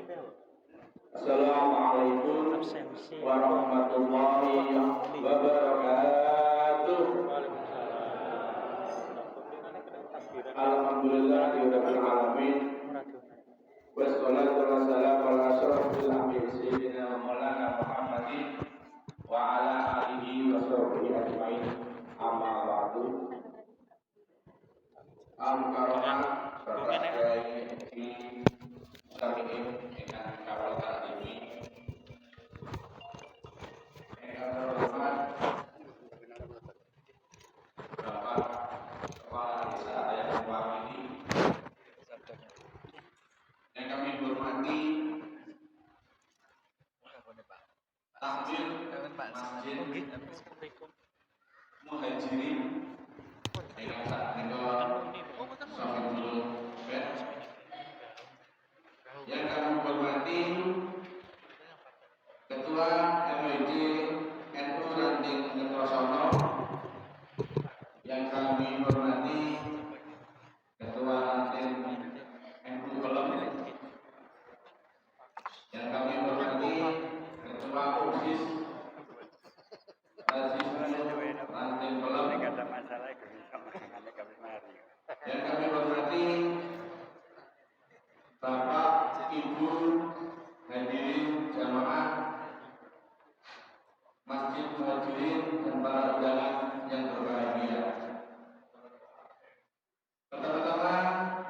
Assalamualaikum warahmatullahi wabarakatuh. Alhamdulillahirabbil alamin. Wassalatu wassalamu ala asyrofil anbiya'i sayyidina Maulana Muhammadin wa ala alihi wa sahbihi ajmain. Amma ba'du. Al-Karoman Bapak di Samiin dengan kawal ini dengan hormat Bapak Kepala Desa yang mewakili, yang kami hormati Takmir Masjid Muhajirin dengan Saknegor Sohibul Bed, yang kami hormati Ketua MWJ NU Ranting Kertosono, yang kami hormati Ketua Ranting NU Kolom, yang kami hormati Ketua OSIS Ranting Kolom, yang kami hormati Bapak, Ibu, hadirin jamaah Masjid Muhajirin dan para undangan yang berbahagia. Pertama-tama,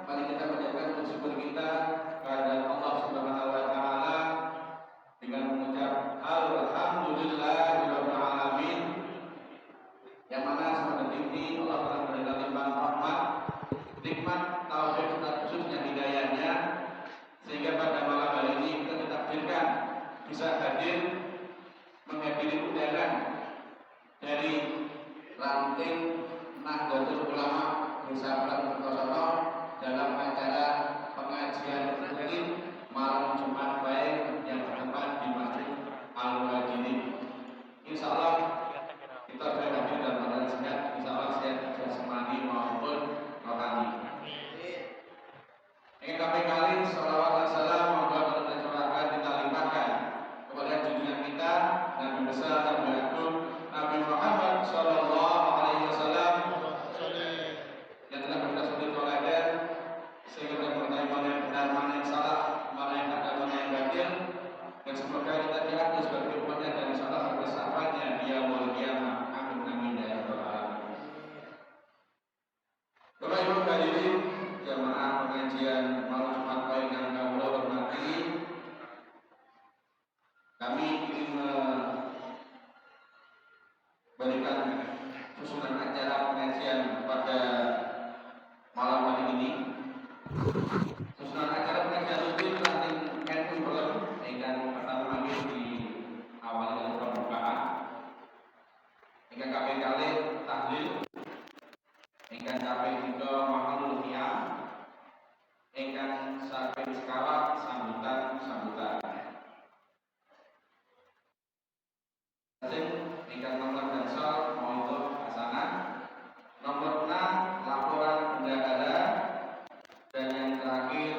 mari kita panjatkan bersyukur kita kepada Allah Subhanahu wa taala dengan mengucap alhamdulillahirabbil alamin, yang mana seperti ini Allah telah memberikan limpahan rahmat, nikmat, taufik serta khususnya hidayahnya, sehingga pada malam hari ini kita ditakdirkan bisa hadir menghadiri undangan dari Ranting Nahdlatul Ulama Desa Kertosono dalam acara pengajian rutin malam Jumat baik yang bertempat di Masjid Al-Muhajirin. Insya Allah kita sudah hadir dalam keadaan sehat, insya Allah sehat jasmani maupun rohani. Ingin kami kali salawat dan salam semoga tercurahkan, kita limpahkan kepada junjungan kita Nabi besar Nabi agung Nabi Muhammad sallallahu alaihi wasallam yang telah kita suri teladan sehingga kita mengetahui mana yang benar, mana yang salah, mana yang ada, mana yang batil, dan semoga kita diaku sebagai umatnya dan insyaallah bersahabatnya di yaumul qiyamah. Amin amin ya rabbal alamin. Bapak Ibu hadirin jamaah pengajian malam Jumat baik yang kami hormati, kami ingin memberikan susunan acara pengajian pada malam hari ini. Susunan acara pengajian rutin Ranting NU Kolom yang pertama kali di awal dari pembukaan, hingga kami kali tahlil, hingga kami juga mahalul qiyam, ingkang saking sekawan sambutan ingkang nomor gansal mohon hasanah, nomor 6 laporan bendahara, dan yang terakhir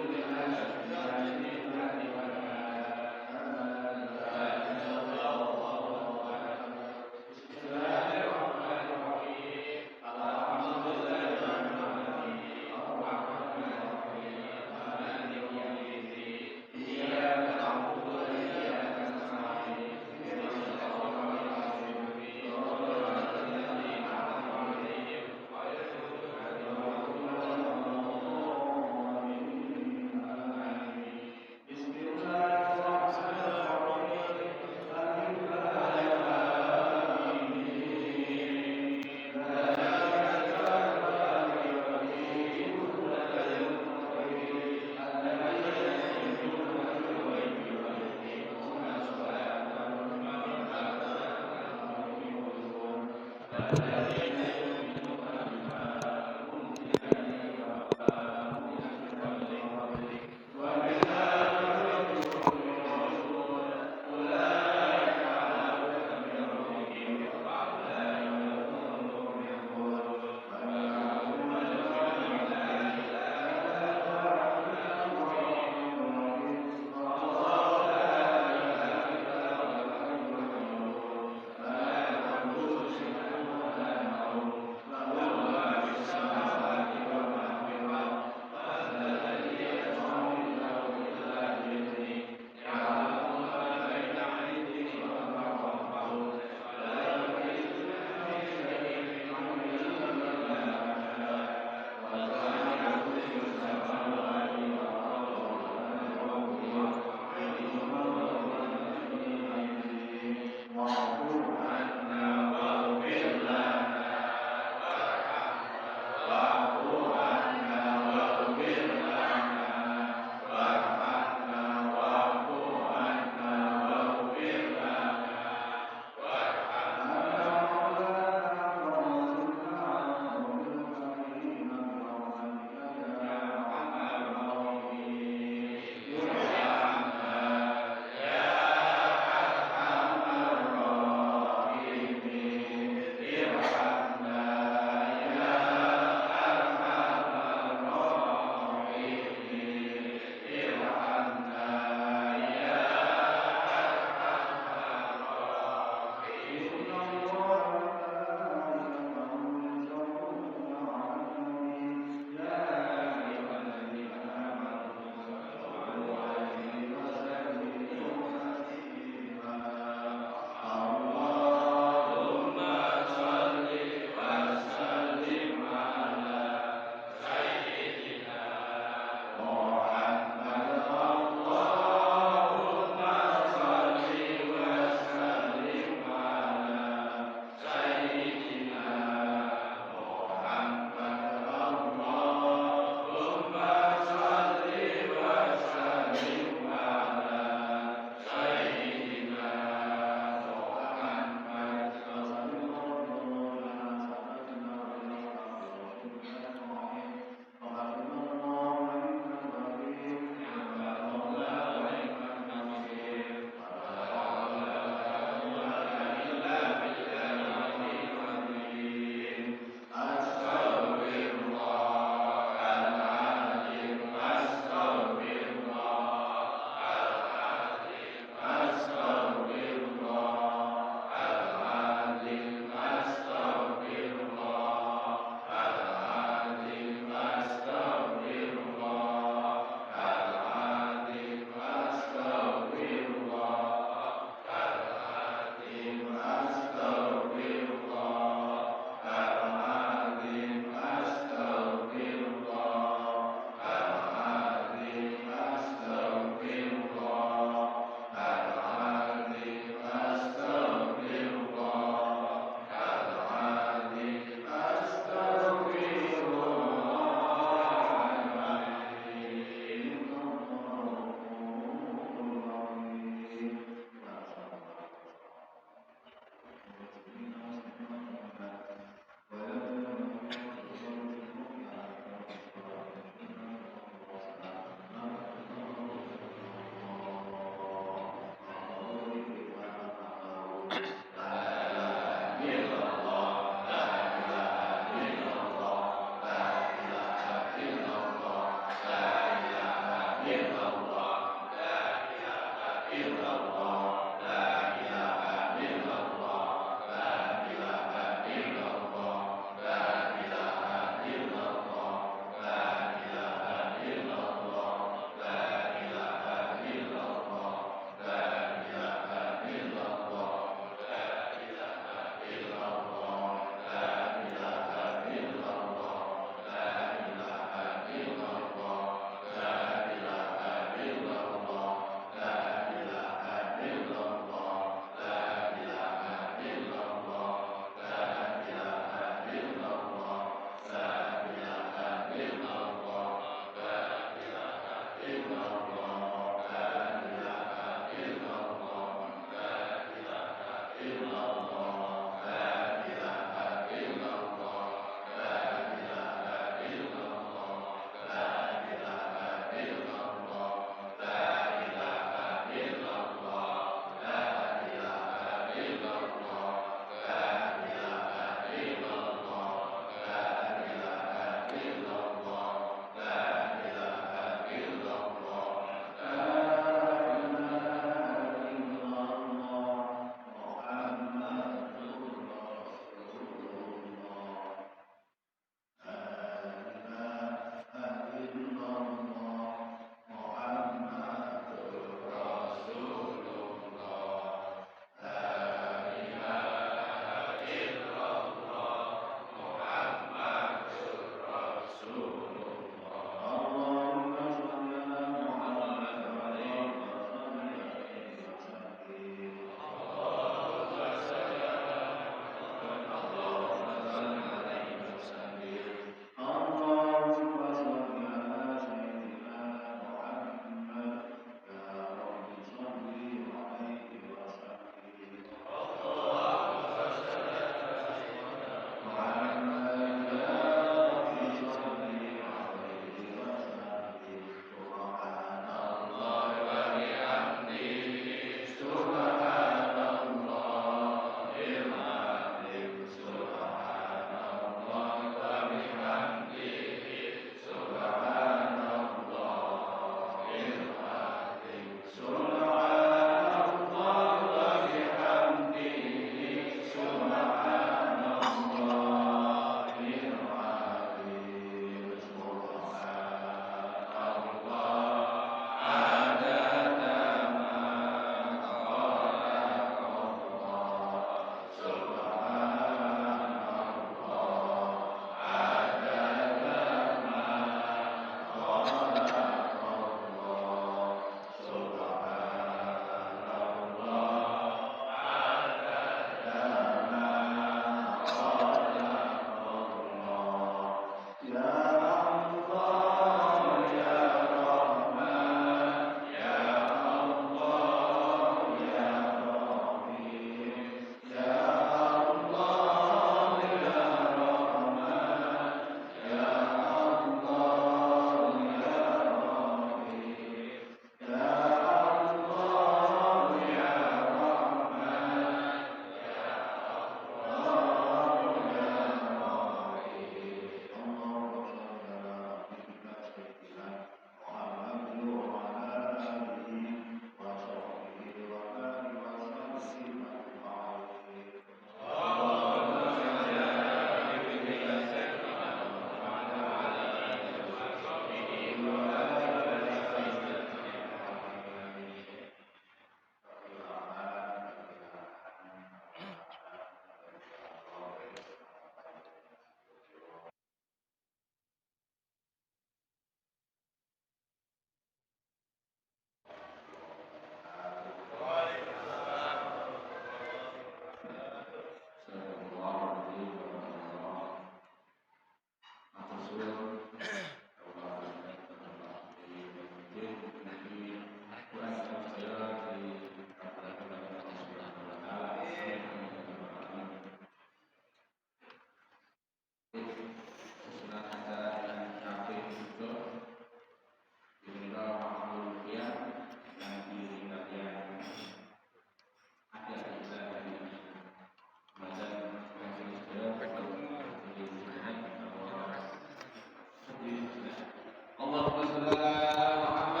Allahumma shalli ala Muhammad.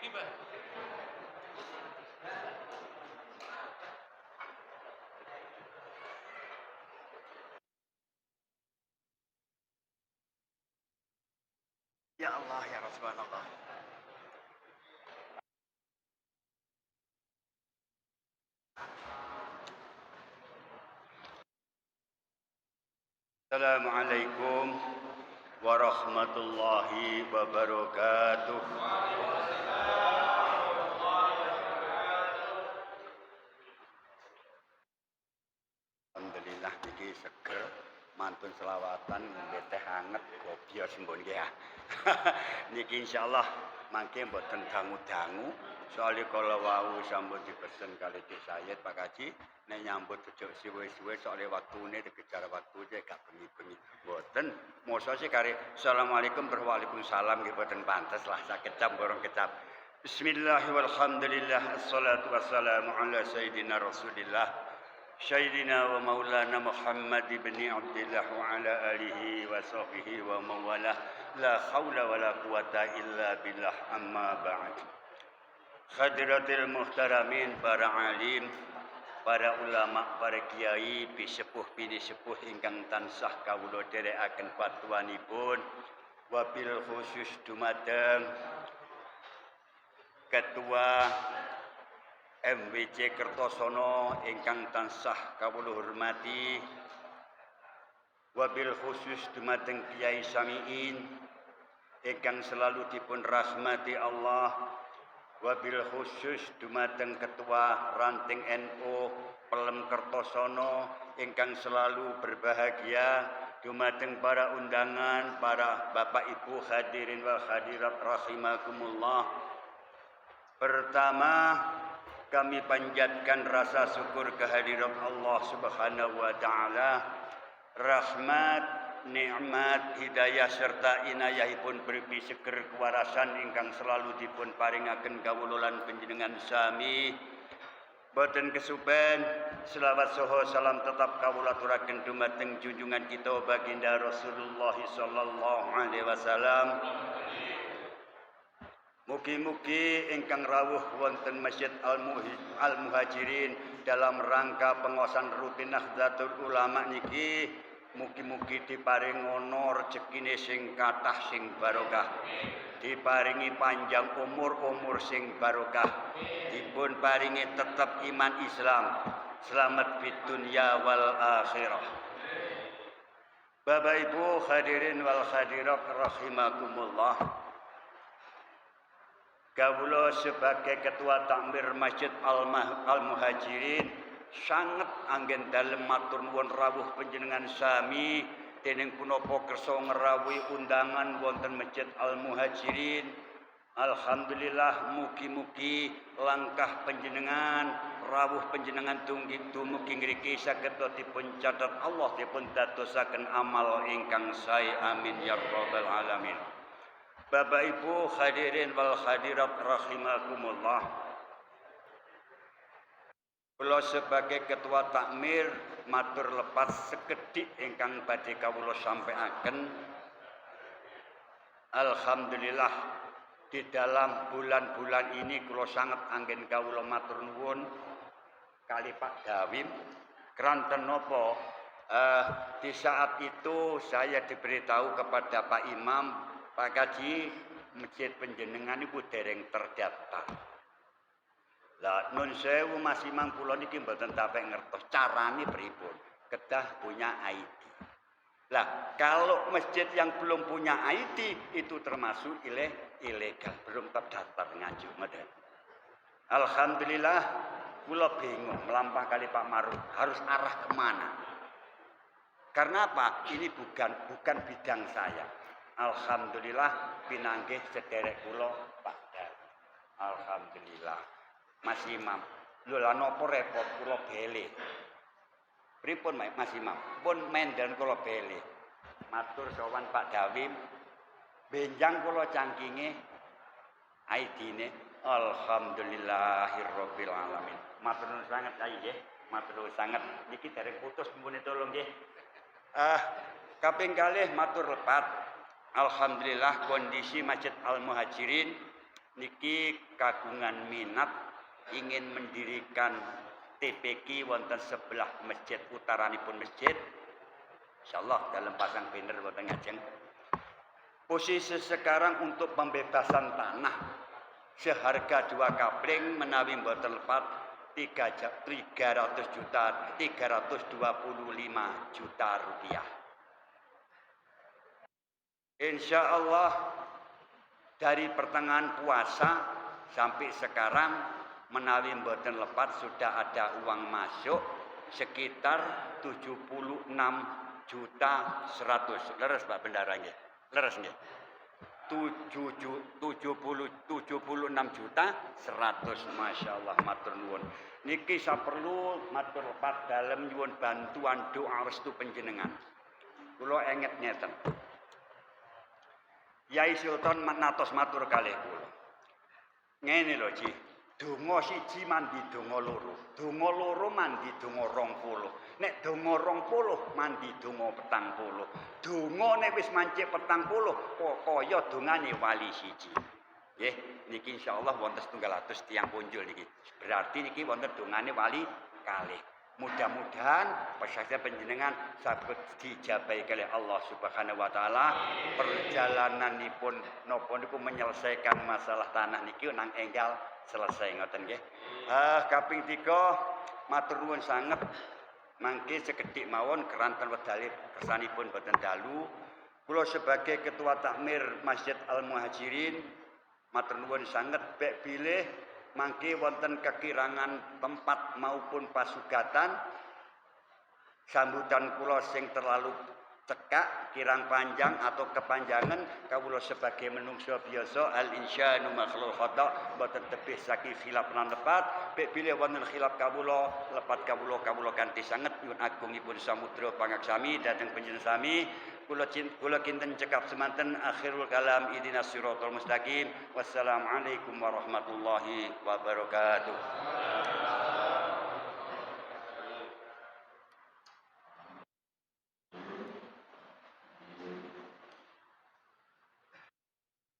Ya Allah ya Rasulullah. Assalamualaikum warahmatullahi wabarakatuh. Alhamdulillah niki seger mantun selawatan ngombe teh hangat kopi sembon nggih ya. Niki insyaallah mangke mboten dangu-dangu soalnya kalau wau sampun dipesen kali Dik Sayyid Pak Kaji nek nyambut ojo suwe-suwe soalnya waktune dikejar waktu aja gak bengi-bengi mboten mosok sih kare Assalamualaikum Waalaikumsalam nggih mboten pantes lah sakecap borong kecap. Bismillahirrahmanirrahim. Assalatu wassalamu ala sayyidina Rasulillah Sayyidina wa maulana Muhammad ibn Abdullah wa ala alihi wa sahbihi wa mawalah la hawla wa la quwata illa billah amma ba'd. Hadratil muhtaramin para alim, para ulama, para kiai, bisepuh binisepuh ingkang tansah kawula dherekaken fatwanipun wabil khusus dumateng Ketua MWC Kertosono ingkang tansah kawula hormati wabil khusus dumateng Kiai Samiin ingkang selalu dipun rahmati Allah wabil khusus dumateng Ketua Ranting NU Pelem Kertosono ingkang selalu berbahagia dumateng para undangan para Bapak Ibu hadirin wal hadirat rahimakumullah. Pertama kami panjatkan rasa syukur kehadirat Allah Subhanahu wa taala, rahmat, nikmat, hidayah serta inayahipun beri seger kewarasan ingkang selalu dipun paringaken kawula lan panjenengan sami. Boten kesupen selawat saha salam tetap kawula aturaken dumateng junjungan kita baginda Rasulullah sallallahu alaihi wasallam. Mugi-mugi ingkang rawuh wonten Masjid Al-Muhajirin dalam rangka pengosan rutin Nahdlatul Ulama niki mugi-mugi diparing ngono rezekine sing kathah sing barokah. Diparingi panjang umur sing barokah. Dipun paringi tetap iman Islam. Selamat fid dunya wal akhirah. Bapak Ibu hadirin wal hadirat rahimakumullah. Kawula sebagai Ketua Takmir Masjid Al-Muhajirin sangat anggen dalem matur nuwun rawuh panjenengan sami dening punapa kersa ngrawuhi undangan wonten Masjid Al-Muhajirin. Alhamdulillah mugi-mugi langkah panjenengan rawuh panjenengan dumugi ngriki saged dipun catet Allah dipun dadosaken amal ingkang sae amin ya rabbal alamin. Bapak Ibu hadirin wal hadirat rahimakumullah. Kula sebagai Ketua Takmir matur lepas sekedhik ingkang badhe kawula sampaikan. Alhamdulillah di dalam bulan-bulan ini kula sangat anggen kawula matur nuwun kali Pak Dawim keranten napa di saat itu saya diberitahu kepada Pak Imam Pak Kaji, masjid penjenengan itu dereng terdaftar. Lah nun sewu Mas Imam kula niki mboten tapek ngertos carane pripun. Kedah punya ID. Lah kalau masjid yang belum punya ID itu termasuk ilegal, belum terdaftar nganjuk meden. Alhamdulillah kula bingung melampah kali Pak Maruf harus arah kemana. Karena apa? Ini bukan bidang saya. Alhamdulillah pinanggih sederek kula Pak Dar. Alhamdulillah. Mas Imam, lho lha napa repot kula bele. Pripun Mas Imam? Pun menden kula bele. Matur sowan Pak Dawim. Benjang kula cangkinge ID-ne. Alhamdulillahirabbil alamin. Matur nuwun sanget ayi nggih. Matur nuwun sanget. Niki dereng putus mumpuni tolong nggih. Kaping kalih matur lepat. Alhamdulillah kondisi Masjid Al-Muhajirin niki kagungan minat ingin mendirikan TPQ wonten sebelah masjid utaranipun masjid. Insyaallah dalam pasang banner wonten ngajeng. Posisi sekarang untuk pembebasan tanah seharga 2 kapling menawi mboten lepat 325 juta rupiah. Insya Allah dari pertengahan puasa sampai sekarang menawi mboten lepat sudah ada uang masuk sekitar 76.100.000. Leres Pak Bendara nggih. Leres nggih. 76.100.000. Masya Allah matur nuwun. Niki saperlu matur lepat dalem nyuwun bantuan doa restu panjenengan. Kula enget ngeten. Yai Sultan natos matur kalih kula. Ngene lho Ji, donga siji mandi donga loro. Donga loro mandi donga 20. Nek donga 20 mandi donga 40. Donga nek wis mancik 40 kaya dongane wali siji. Nggih, niki insyaallah wonten 100 tiyang punjul niki. Berarti niki wonten dongane wali kalih. Mudah-mudahan pesanan panjenengan saged dijabahi kalih Allah Subhanahu wa taala. Perjalananipun napa niku menyelesaikan masalah tanah niki nang enggal selesai ngoten nggih. Kaping 3 matur nuwun sanget mangke sekedhik mawon keranten wedale kersanipun boten dalu. Kula sebagai ketua takmir Masjid Al Muhajirin matur nuwun sanget bek bilih mangke wonten kekirangan tempat maupun pasugatan sambutan kula sing terlalu cekak, kirang panjang atau kepanjangan kawula sebagai menungso biasa al insyanu makhlul khata boten tebih saking khilaf lan lepat bek bilih wonten khilaf kawula lepat kawula kanthi sanget nyuwun agungipun samudra pangaksami dhateng panjenengan sami. Kula kinten cekap semanten akhirul kalam ihdinas siratal mustaqim. Wassalamualaikum warahmatullahi wabarakatuh.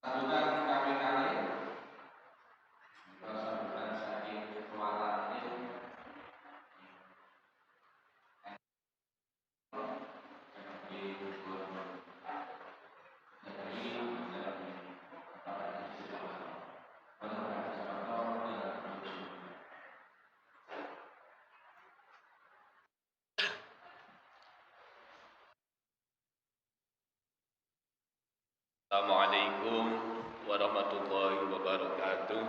Sambutan kami sambutan saking keluaran ini Assalamualaikum warahmatullahi wabarakatuh.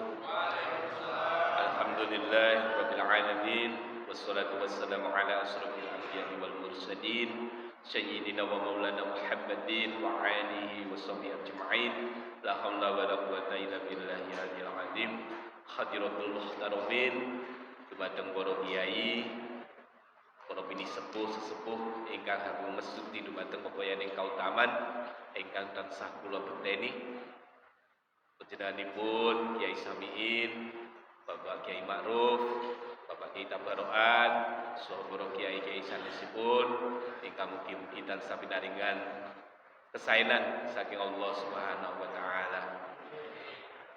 Alhamdulillah rabbil alamin wassalatu wassalamu ala asrofil anbiya'i wal mursalin sayyidina wa maulana Muhammadin wa alihi wa sahbihi ajma'in. La haula wa la quwata illa billahi al-'aliyyil 'azim. Hadiratul muhtaramin dumateng para kiai, para bini sepuh ingkang agung mesuti dumateng pepoyaning kautaman ingkang tansah kula beteni panjenenganipun Kiai Samiin, Bapak Kiai Ma'ruf, Bapak Kiai Tabarokan, saha para kiai-kiai sanesipun ingkang mugi-mugi tansah pinaringan kesaenan saking Allah Subhanahu wa taala.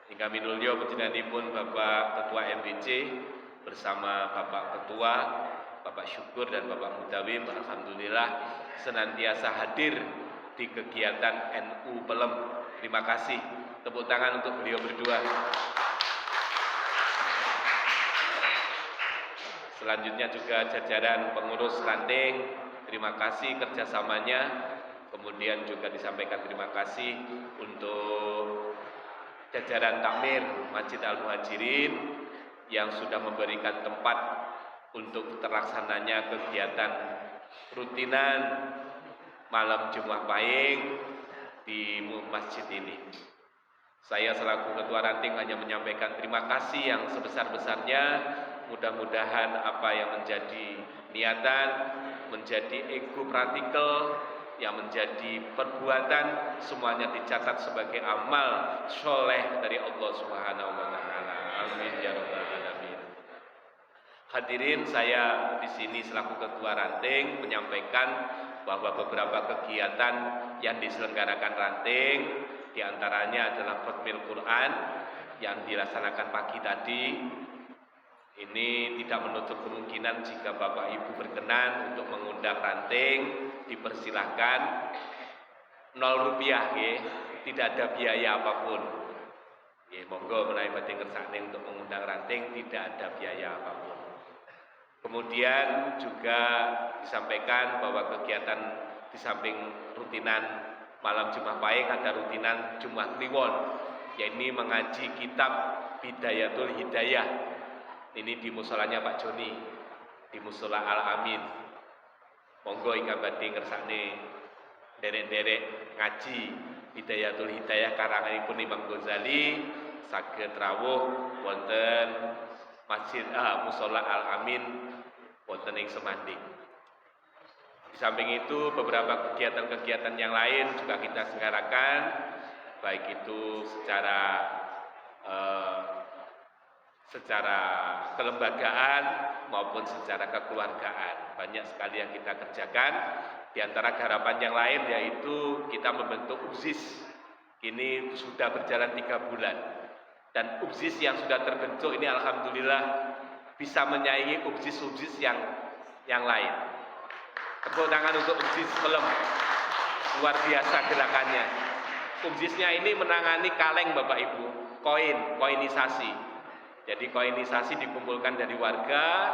Ingkang minulya panjenenganipun Bapak Ketua MBC bersama Bapak Ketua Bapak Syukur dan Bapak Mudawim, alhamdulillah senantiasa hadir di kegiatan NU Pelem. Terima kasih. Tepuk tangan untuk beliau berdua. Selanjutnya juga jajaran pengurus ranting, terima kasih kerjasamanya. Kemudian juga disampaikan terima kasih untuk jajaran takmir Masjid Al Muhajirin yang sudah memberikan tempat untuk terlaksananya kegiatan rutinan malam Jumat Pahing di masjid ini. Saya selaku ketua ranting hanya menyampaikan terima kasih yang sebesar-besarnya. Mudah-mudahan apa yang menjadi niatan, menjadi ego praktikal, yang menjadi perbuatan semuanya dicatat sebagai amal soleh dari Allah Subhanahu wa taala. Amin ya rabbal alamin. Hadirin, saya di sini selaku ketua ranting menyampaikan bahwa beberapa kegiatan yang diselenggarakan ranting diantaranya adalah Khatmil Quran yang dilaksanakan pagi tadi. Ini tidak menutup kemungkinan jika Bapak Ibu berkenan untuk mengundang ranting, dipersilahkan. 0 rupiah ya, tidak ada biaya apapun. Ya, monggo menawi badhe ngersakne untuk mengundang ranting, tidak ada biaya apapun. Kemudian juga disampaikan bahwa kegiatan di samping rutinan malam Jumat Pahing ada rutinan Jumat Kliwon, yaitu mengaji kitab Bidayatul Hidayah. Ini di musolanya Pak Joni, di musola Al Amin. Monggo ingkang badhe ngersakne derek-derek ngaji Bidayatul Hidayah karanganipun Imam Ghazali saged rawuh wonten Masjid Musola Al Amin wonten ing Semanding. Di samping itu beberapa kegiatan-kegiatan yang lain juga kita selenggarakan, baik itu secara kelembagaan maupun secara kekeluargaan. Banyak sekali yang kita kerjakan. Di antara garapan yang lain yaitu kita membentuk UBSIS. Ini sudah berjalan 3 bulan. Dan UBSIS yang sudah terbentuk ini alhamdulillah bisa menyaingi UBSIS yang lain. Tepuk tangan untuk UBSIS Pelem. Luar biasa gerakannya. UBSIS-nya ini menangani kaleng Bapak Ibu, koinisasi. Jadi koinisasi dikumpulkan dari warga,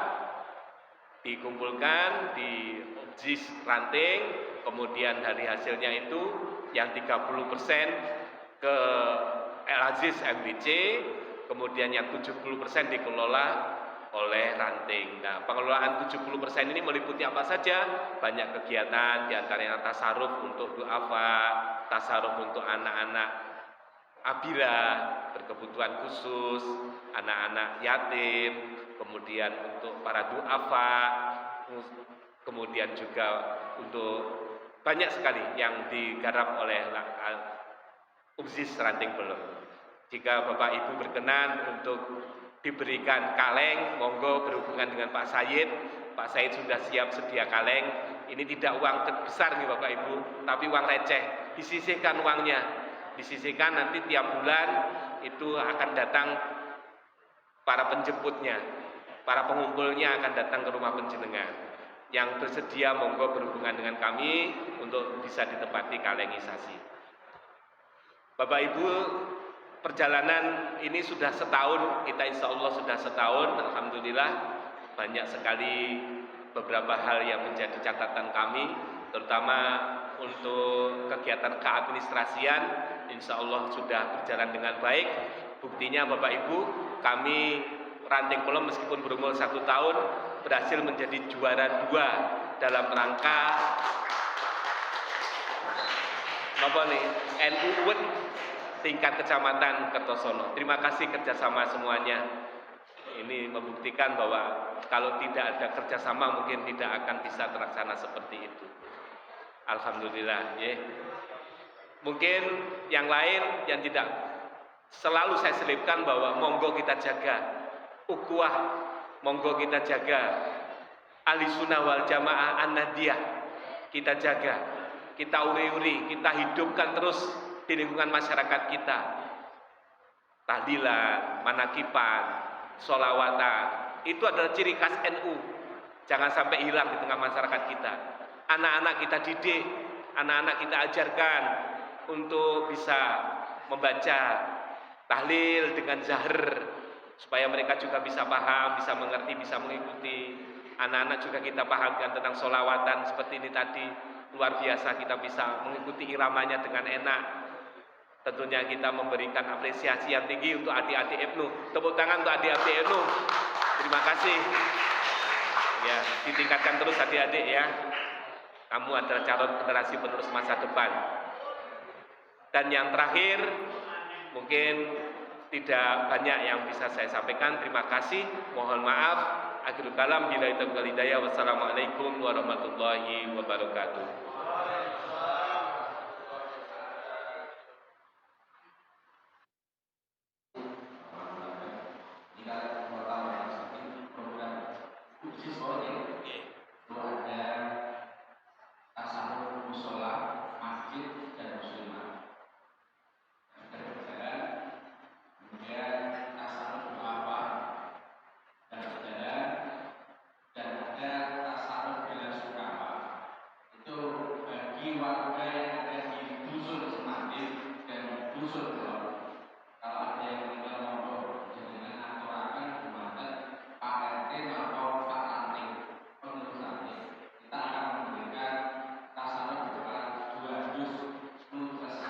dikumpulkan di UBSIS ranting, kemudian dari hasilnya itu yang 30% ke Al-Aziz MBC, kemudian yang 70% dikelola oleh ranting. Nah, pengelolaan 70% ini meliputi apa saja? Banyak kegiatan, diantaranya tasaruf untuk duafa, tasaruf untuk anak-anak abila berkebutuhan khusus, anak-anak yatim, kemudian untuk para duafa, kemudian juga untuk banyak sekali yang digarap oleh UBSIS Ranting Pelem. Jika Bapak Ibu berkenan untuk diberikan kaleng, monggo berhubungan dengan Pak Said. Pak Said sudah siap sedia kaleng. Ini tidak uang besar nih Bapak Ibu, tapi uang receh. Disisihkan uangnya. Disisihkan nanti tiap bulan itu akan datang para penjemputnya, para pengumpulnya akan datang ke rumah penjenengan. Yang bersedia monggo berhubungan dengan kami untuk bisa ditempati kalengisasi. Bapak Ibu, perjalanan ini sudah setahun, kita insya Allah sudah setahun, alhamdulillah banyak sekali beberapa hal yang menjadi catatan kami, terutama untuk kegiatan keadministrasian, insya Allah sudah berjalan dengan baik. Buktinya Bapak Ibu, kami Ranting Pelem meskipun berumur 1 tahun, berhasil menjadi juara 2 dalam rangka NU UUD tingkat kecamatan Kertosono. Terima kasih kerjasama semuanya. Ini membuktikan bahwa kalau tidak ada kerjasama mungkin tidak akan bisa terlaksana seperti itu. Alhamdulillah. Ya. Mungkin yang lain yang tidak selalu saya selipkan bahwa monggo kita jaga ukhuwah, monggo kita jaga ahli sunnah wal jamaah an-nadiyah, kita jaga, kita uri-uri, kita hidupkan terus di lingkungan masyarakat kita. Tahlilan, manakipan, sholawatan, itu adalah ciri khas NU. Jangan sampai hilang di tengah masyarakat kita. Anak-anak kita didik, anak-anak kita ajarkan untuk bisa membaca tahlil dengan zahir, supaya mereka juga bisa paham, bisa mengerti, bisa mengikuti. Anak-anak juga kita pahamkan tentang sholawatan seperti ini tadi. Luar biasa kita bisa mengikuti iramanya dengan enak. Tentunya kita memberikan apresiasi yang tinggi untuk adik-adik IBNU. Tepuk tangan untuk adik-adik IBNU. Terima kasih. Ya, ditingkatkan terus adik-adik ya. Kamu adalah calon generasi penerus masa depan. Dan yang terakhir, mungkin tidak banyak yang bisa saya sampaikan. Terima kasih. Mohon maaf. Akhirul kalam. Billahi taufiq wal hidayah. Wassalamualaikum warahmatullahi wabarakatuh. Kemudian usul kalau ada yang tinggal ngomong dengan aturakan gimana Pak RT atau Pak Lanting pengurus lanting kita akan memberikan tasarruf berupa 2 dus nutres.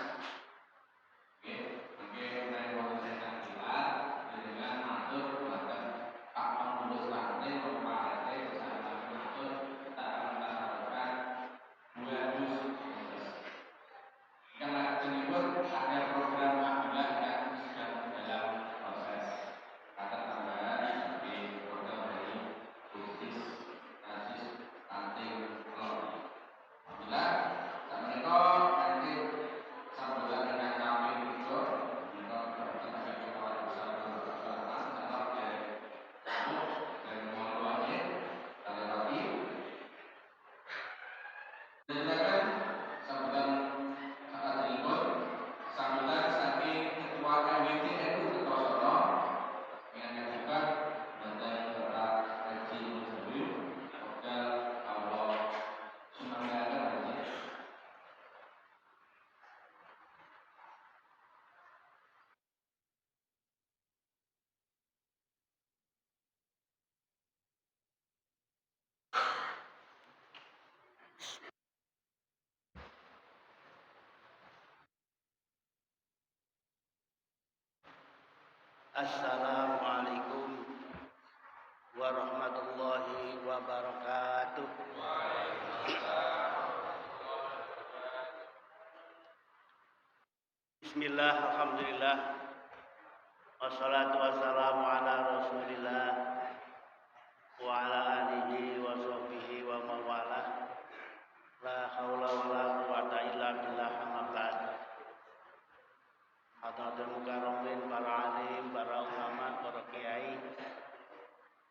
Oke, saya mau saya dengan atur bahkan Pak pengurus lanting atau Pak RT bersama mengatur kita akan tasarrufkan 2 dus nutres. Karena jenibur ada program apabila yang sedang dalam proses kata tambahan seperti program dari bisnis nasis lanting lobby. Apabila saat mereka nanti sampai dengan kami itu mereka berkata kawan besar bersama dalam dan mengeluarnya dari lagi dan juga sambutan saat berikut sambutan saking ketua KWT NU Kertosono yang juga Badan Berat Haji Mujahid Hotel Allah Sumanggara Haji. Assalamualaikum warahmatullahi wabarakatuh. Bismillah, alhamdulillah, wassalatu wassalamu ala rasulillah wa ala alihi wa sahbihi wa mawalah. La haula wa la quwata illa billah, amma ba'd. Hadratul mukarramin, para alim, para ulama, para kiai,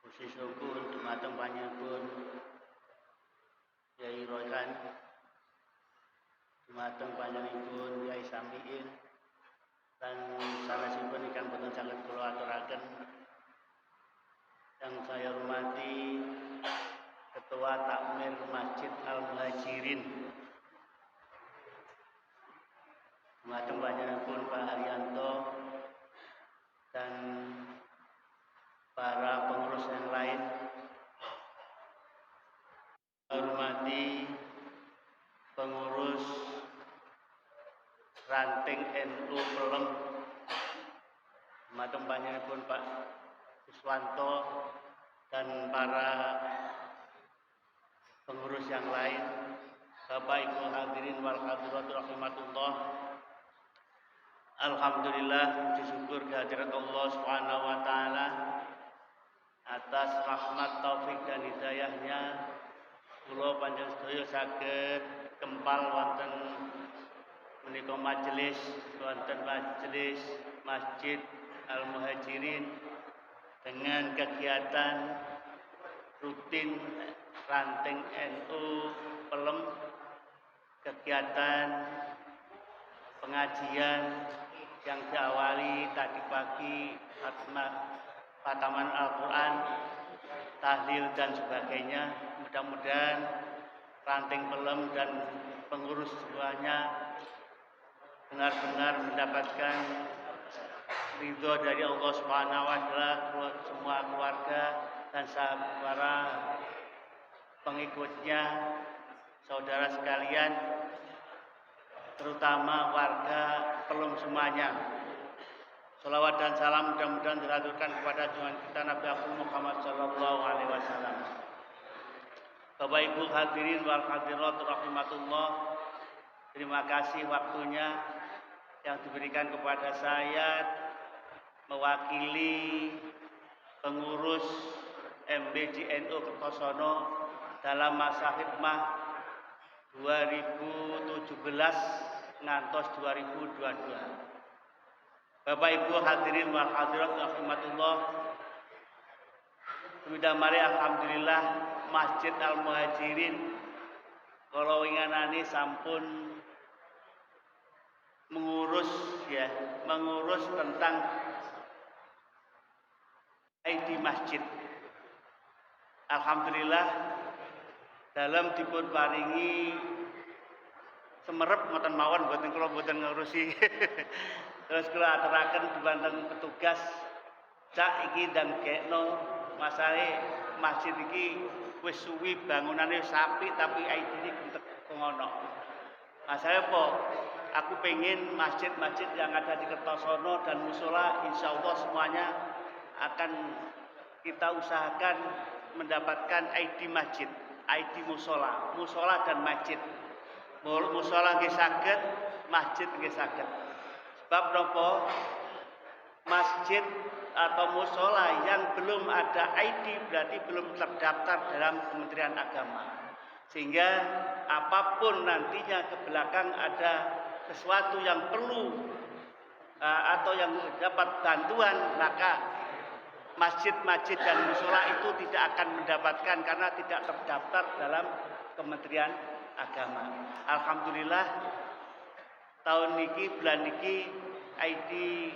khususipun dumateng panjenenganipun Kyai Royhan, dumateng panjenenganipun Kyai Samiin, dan sanesipun ingkang boten saged kula aturaken. Yang saya hormati Ketua Takmir Masjid Al-Muhajirin, dumateng panjenenganipun Pak Haryanto, dan para pengurus yang lain. Hormati pengurus ranting NU Pelem, dumateng panjenenganipun Pak Iswanto, dan para pengurus yang lain. Bapak Ibu hadirin wal hadirat rahimatullah. Alhamdulillah, puji syukur kehadirat Allah Subhanahu wa taala atas rahmat taufik dan hidayahnya kula panjenengan sedaya saged kempal wonten menika majelis Masjid Al-Muhajirin dengan kegiatan rutin ranting NU Pelem, kegiatan pengajian yang diawali tadi pagi khataman Al-Quran, tahlil dan sebagainya. Mudah-mudahan ranting Pelem dan pengurus semuanya benar-benar mendapatkan ridho dari Allah Subhanahu wa taala, semua keluarga dan para pengikutnya, saudara sekalian, terutama warga Pelem semuanya. Salawat dan salam mudah-mudahan diaturkan kepada junjungan kita Nabi Muhammad sallallahu alaihi wasallam. Bapak Ibu hadirin wal hadirat rahimatullah, terima kasih waktunya yang diberikan kepada saya mewakili pengurus MBJNU Kertosono dalam masa khidmah 2017 ngantos 2022. Bapak Ibu hadirin wal hadirat rahimatullah, sudah mari alhamdulillah Masjid Al-Muhajirin kalau inganani sampun mengurus tentang ID masjid. Alhamdulillah dalam dipun paringi semerep ngoten mawon mboten kula mboten ngurusi. Terus kula aturaken dumateng petugas cak iki dan gekno masalahe masjid iki wis suwi bangunane sapi tapi idine gentek ngono. Masalah apa? Aku pengen masjid-masjid yang ada di Kertosono dan musola insyaallah semuanya akan kita usahakan mendapatkan ID masjid, ID musola, musola dan masjid. Musola nggih saged, masjid nggih saged. Sebab napa? Masjid atau musola yang belum ada ID berarti belum terdaftar dalam Kementerian Agama. Sehingga apapun nantinya ke belakang ada sesuatu yang perlu atau yang dapat bantuan, maka masjid-masjid dan musola itu tidak akan mendapatkan karena tidak terdaftar dalam Kementerian Agama. Alhamdulillah tahun niki bulan niki ID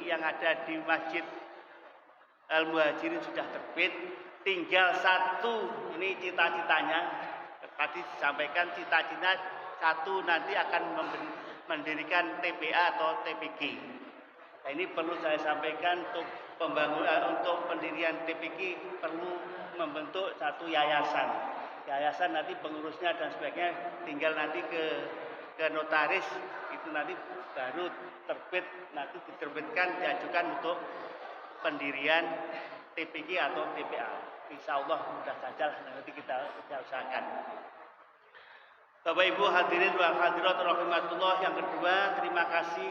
yang ada di Masjid Al-Muhajirin sudah terbit. Tinggal satu, ini cita-citanya tadi disampaikan, cita-cita satu nanti akan mendirikan TPA atau TPG. Nah, ini perlu saya sampaikan untuk untuk pendirian TPG perlu membentuk satu yayasan. Yayasan nanti pengurusnya dan sebagainya tinggal nanti ke notaris, itu nanti baru terbit, nanti diterbitkan diajukan untuk pendirian TPG atau TPA. Insya Allah mudah saja nanti kita usahakan. Bapak Ibu hadirin wa hadirat rahimatullah, yang kedua terima kasih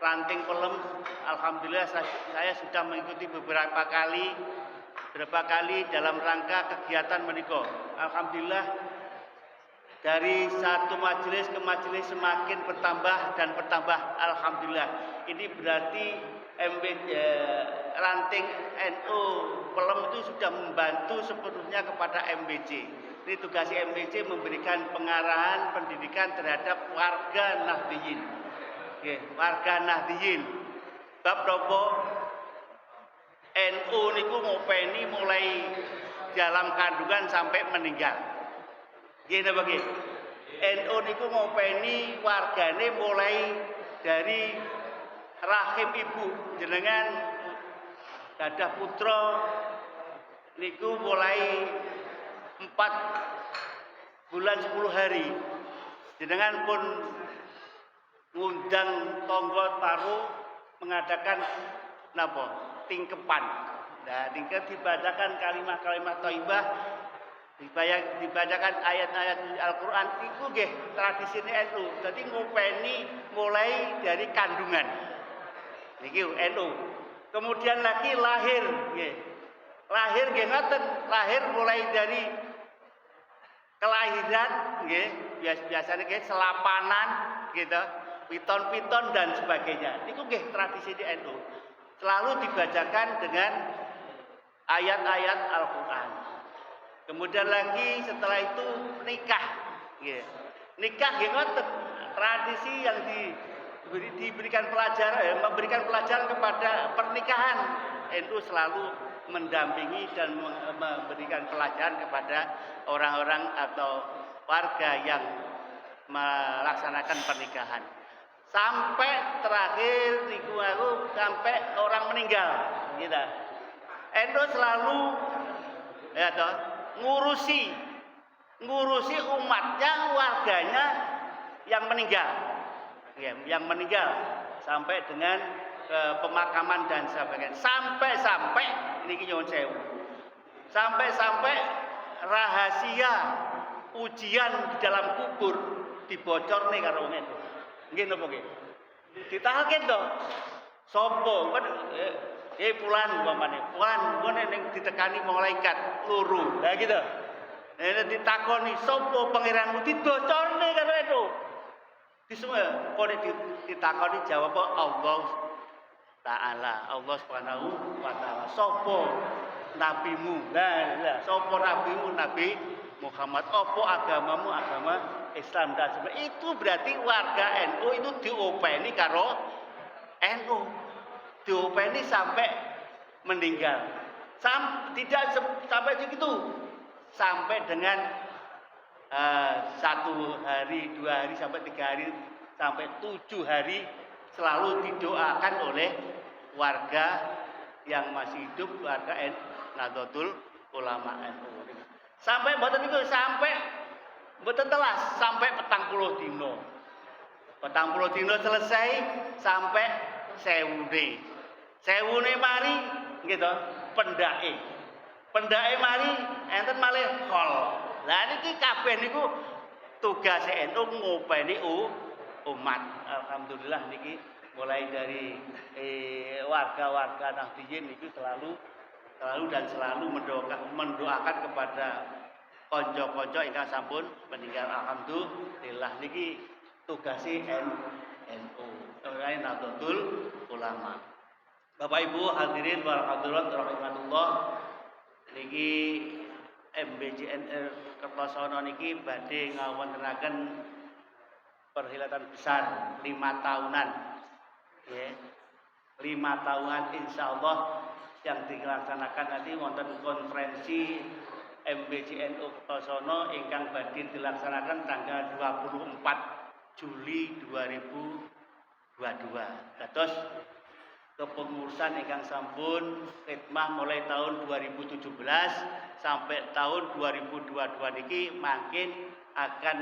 ranting pelem. Alhamdulillah saya sudah mengikuti beberapa kali dalam rangka kegiatan menika. Alhamdulillah dari satu majelis ke majelis semakin bertambah dan bertambah. Alhamdulillah. Ini berarti ranting NU pelem itu sudah membantu sepenuhnya kepada MBC. Ini tugas MBC memberikan pengarahan pendidikan terhadap warga Nahdliyin. Warga Nahdliyin. Bab nopo NU niku ngopeni mulai dalam kandungan sampai meninggal. Nggih napa nggih? NU niku ngopeni wargane mulai dari rahim ibu jenengan gadah putra niku mulai 4 bulan 10 hari jenengan pun ngundang tonggo taruh mengadakan napa tingkepan. Nah, tingkep dibacakan kalimat-kalimat thayyibah, dibacakan ayat-ayat Al-Qur'an iku nggih tradisine NU. Dadi ngopeni mulai dari kandungan. Niki NU. Kemudian lagi lahir nggih. Lahir nggih ngoten, lahir mulai dari kelahiran nggih, biasanya nggih selapanan gitu, piton-piton dan sebagainya. Niku nggih tradisi di NU. Selalu dibacakan dengan ayat-ayat Al-Qur'an. Kemudian lagi setelah itu nikah nggih. Nikah nggih ngoten, tradisi yang diberikan pelajaran, memberikan pelajaran kepada pernikahan. NU selalu mendampingi dan memberikan pelajaran kepada orang-orang atau warga yang melaksanakan pernikahan. Sampai terakhir niku aku sampai orang meninggal gitu. NU selalu ya toh ngurusi umatnya, warganya yang meninggal. Ya, yang meninggal sampai dengan pemakaman dan sebagainya. Sampai niki nyuwun sewu. Sampai rahasia ujian di dalam kubur dibocorne karo wong itu. Nggih napa nggih? Ditahaken to. Sopo kan fulan umpamane. Fulan ngene ning ditekani malaikat loro. Lah gitu. Ditakoni sopo pangeranmu dibocorne karo itu. Semua kode ditakoni jawab Allah Ta'ala, Allah Subhanahu wa Ta'ala. Sopo nabimu? Nah, sopo nabimu? Nabi Muhammad. Opo agamamu? Agama Islam dan sebagainya. Itu berarti warga NU itu diopeni karo NU, diopeni sampai meninggal. Tidak sampai segitu, sampai dengan 1 hari, 2 hari sampai 3 hari sampai 7 hari selalu didoakan oleh warga yang masih hidup, warga Nahdlatul Ulama NU. Sampai mboten niku sampai mboten telas sampai 40 dina. 40 dina selesai sampai sewune mari gitu pendake. Pendake mari enten malih khol. Lah niki kabeh niku tugas NU ngopeni umat. Alhamdulillah niki mulai dari warga-warga Nahdliyin itu selalu mendoakan kepada konco-konco ingkang sampun meninggal. Alhamdulillah niki tugasi NU, Nahdlatul Ulama. Bapak Ibu hadirin wal hadirat rahimatullah, niki MBJNR Kertosono niki badhe ngawontenaken perhelatan besar 5 tahunan. Ya. 5 tahunan insyaallah yang dilaksanakan nanti wonten konferensi MBJNU Kertosono ingkang badhe dilaksanakan tanggal 24 Juli 2022. Dados kepengurusan ingkang sampun khidmah mulai tahun 2017 sampai tahun 2022 niki makin akan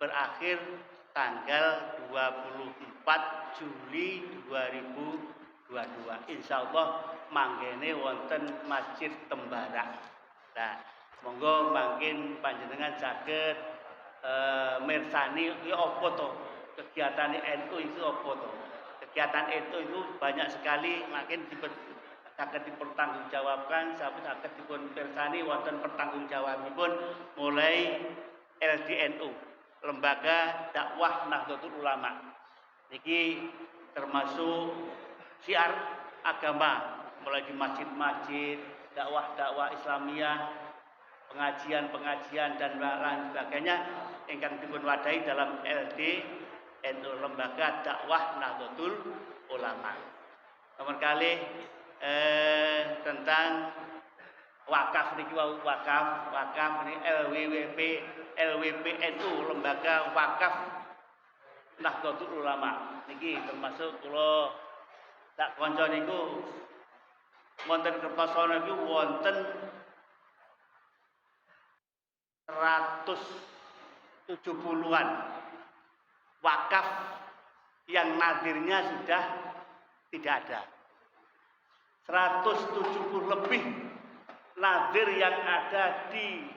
berakhir tanggal 24 Juli 2022. Insyaallah manggene wonten Masjid Tembara. Nah, monggo mangkin panjenengan saged mirsani iki apa to? Kegiatan NU itu apa to? Kegiatan NU itu banyak sekali, makin saged dipertanggungjawabkan, sampai saged dipun mirsani wonten pertanggungjawabipun mulai LDNU, Lembaga Dakwah Nahdlatul Ulama. Niki termasuk syiar agama, mulai di masjid-masjid, dakwah-dakwah Islamiyah, pengajian-pengajian dan lain sebagainya ingkang dipun wadahi dalam LDNU, Lembaga Dakwah Nahdlatul Ulama. Nomor kali tentang wakaf niki wakaf ini LWPNU, Lembaga Wakaf Nahdlatul Ulama niki termasuk kula tak kanca niku wonten Kertosono niku wonten 170-an wakaf yang nadirnya sudah tidak ada. 170 lebih nadir yang ada di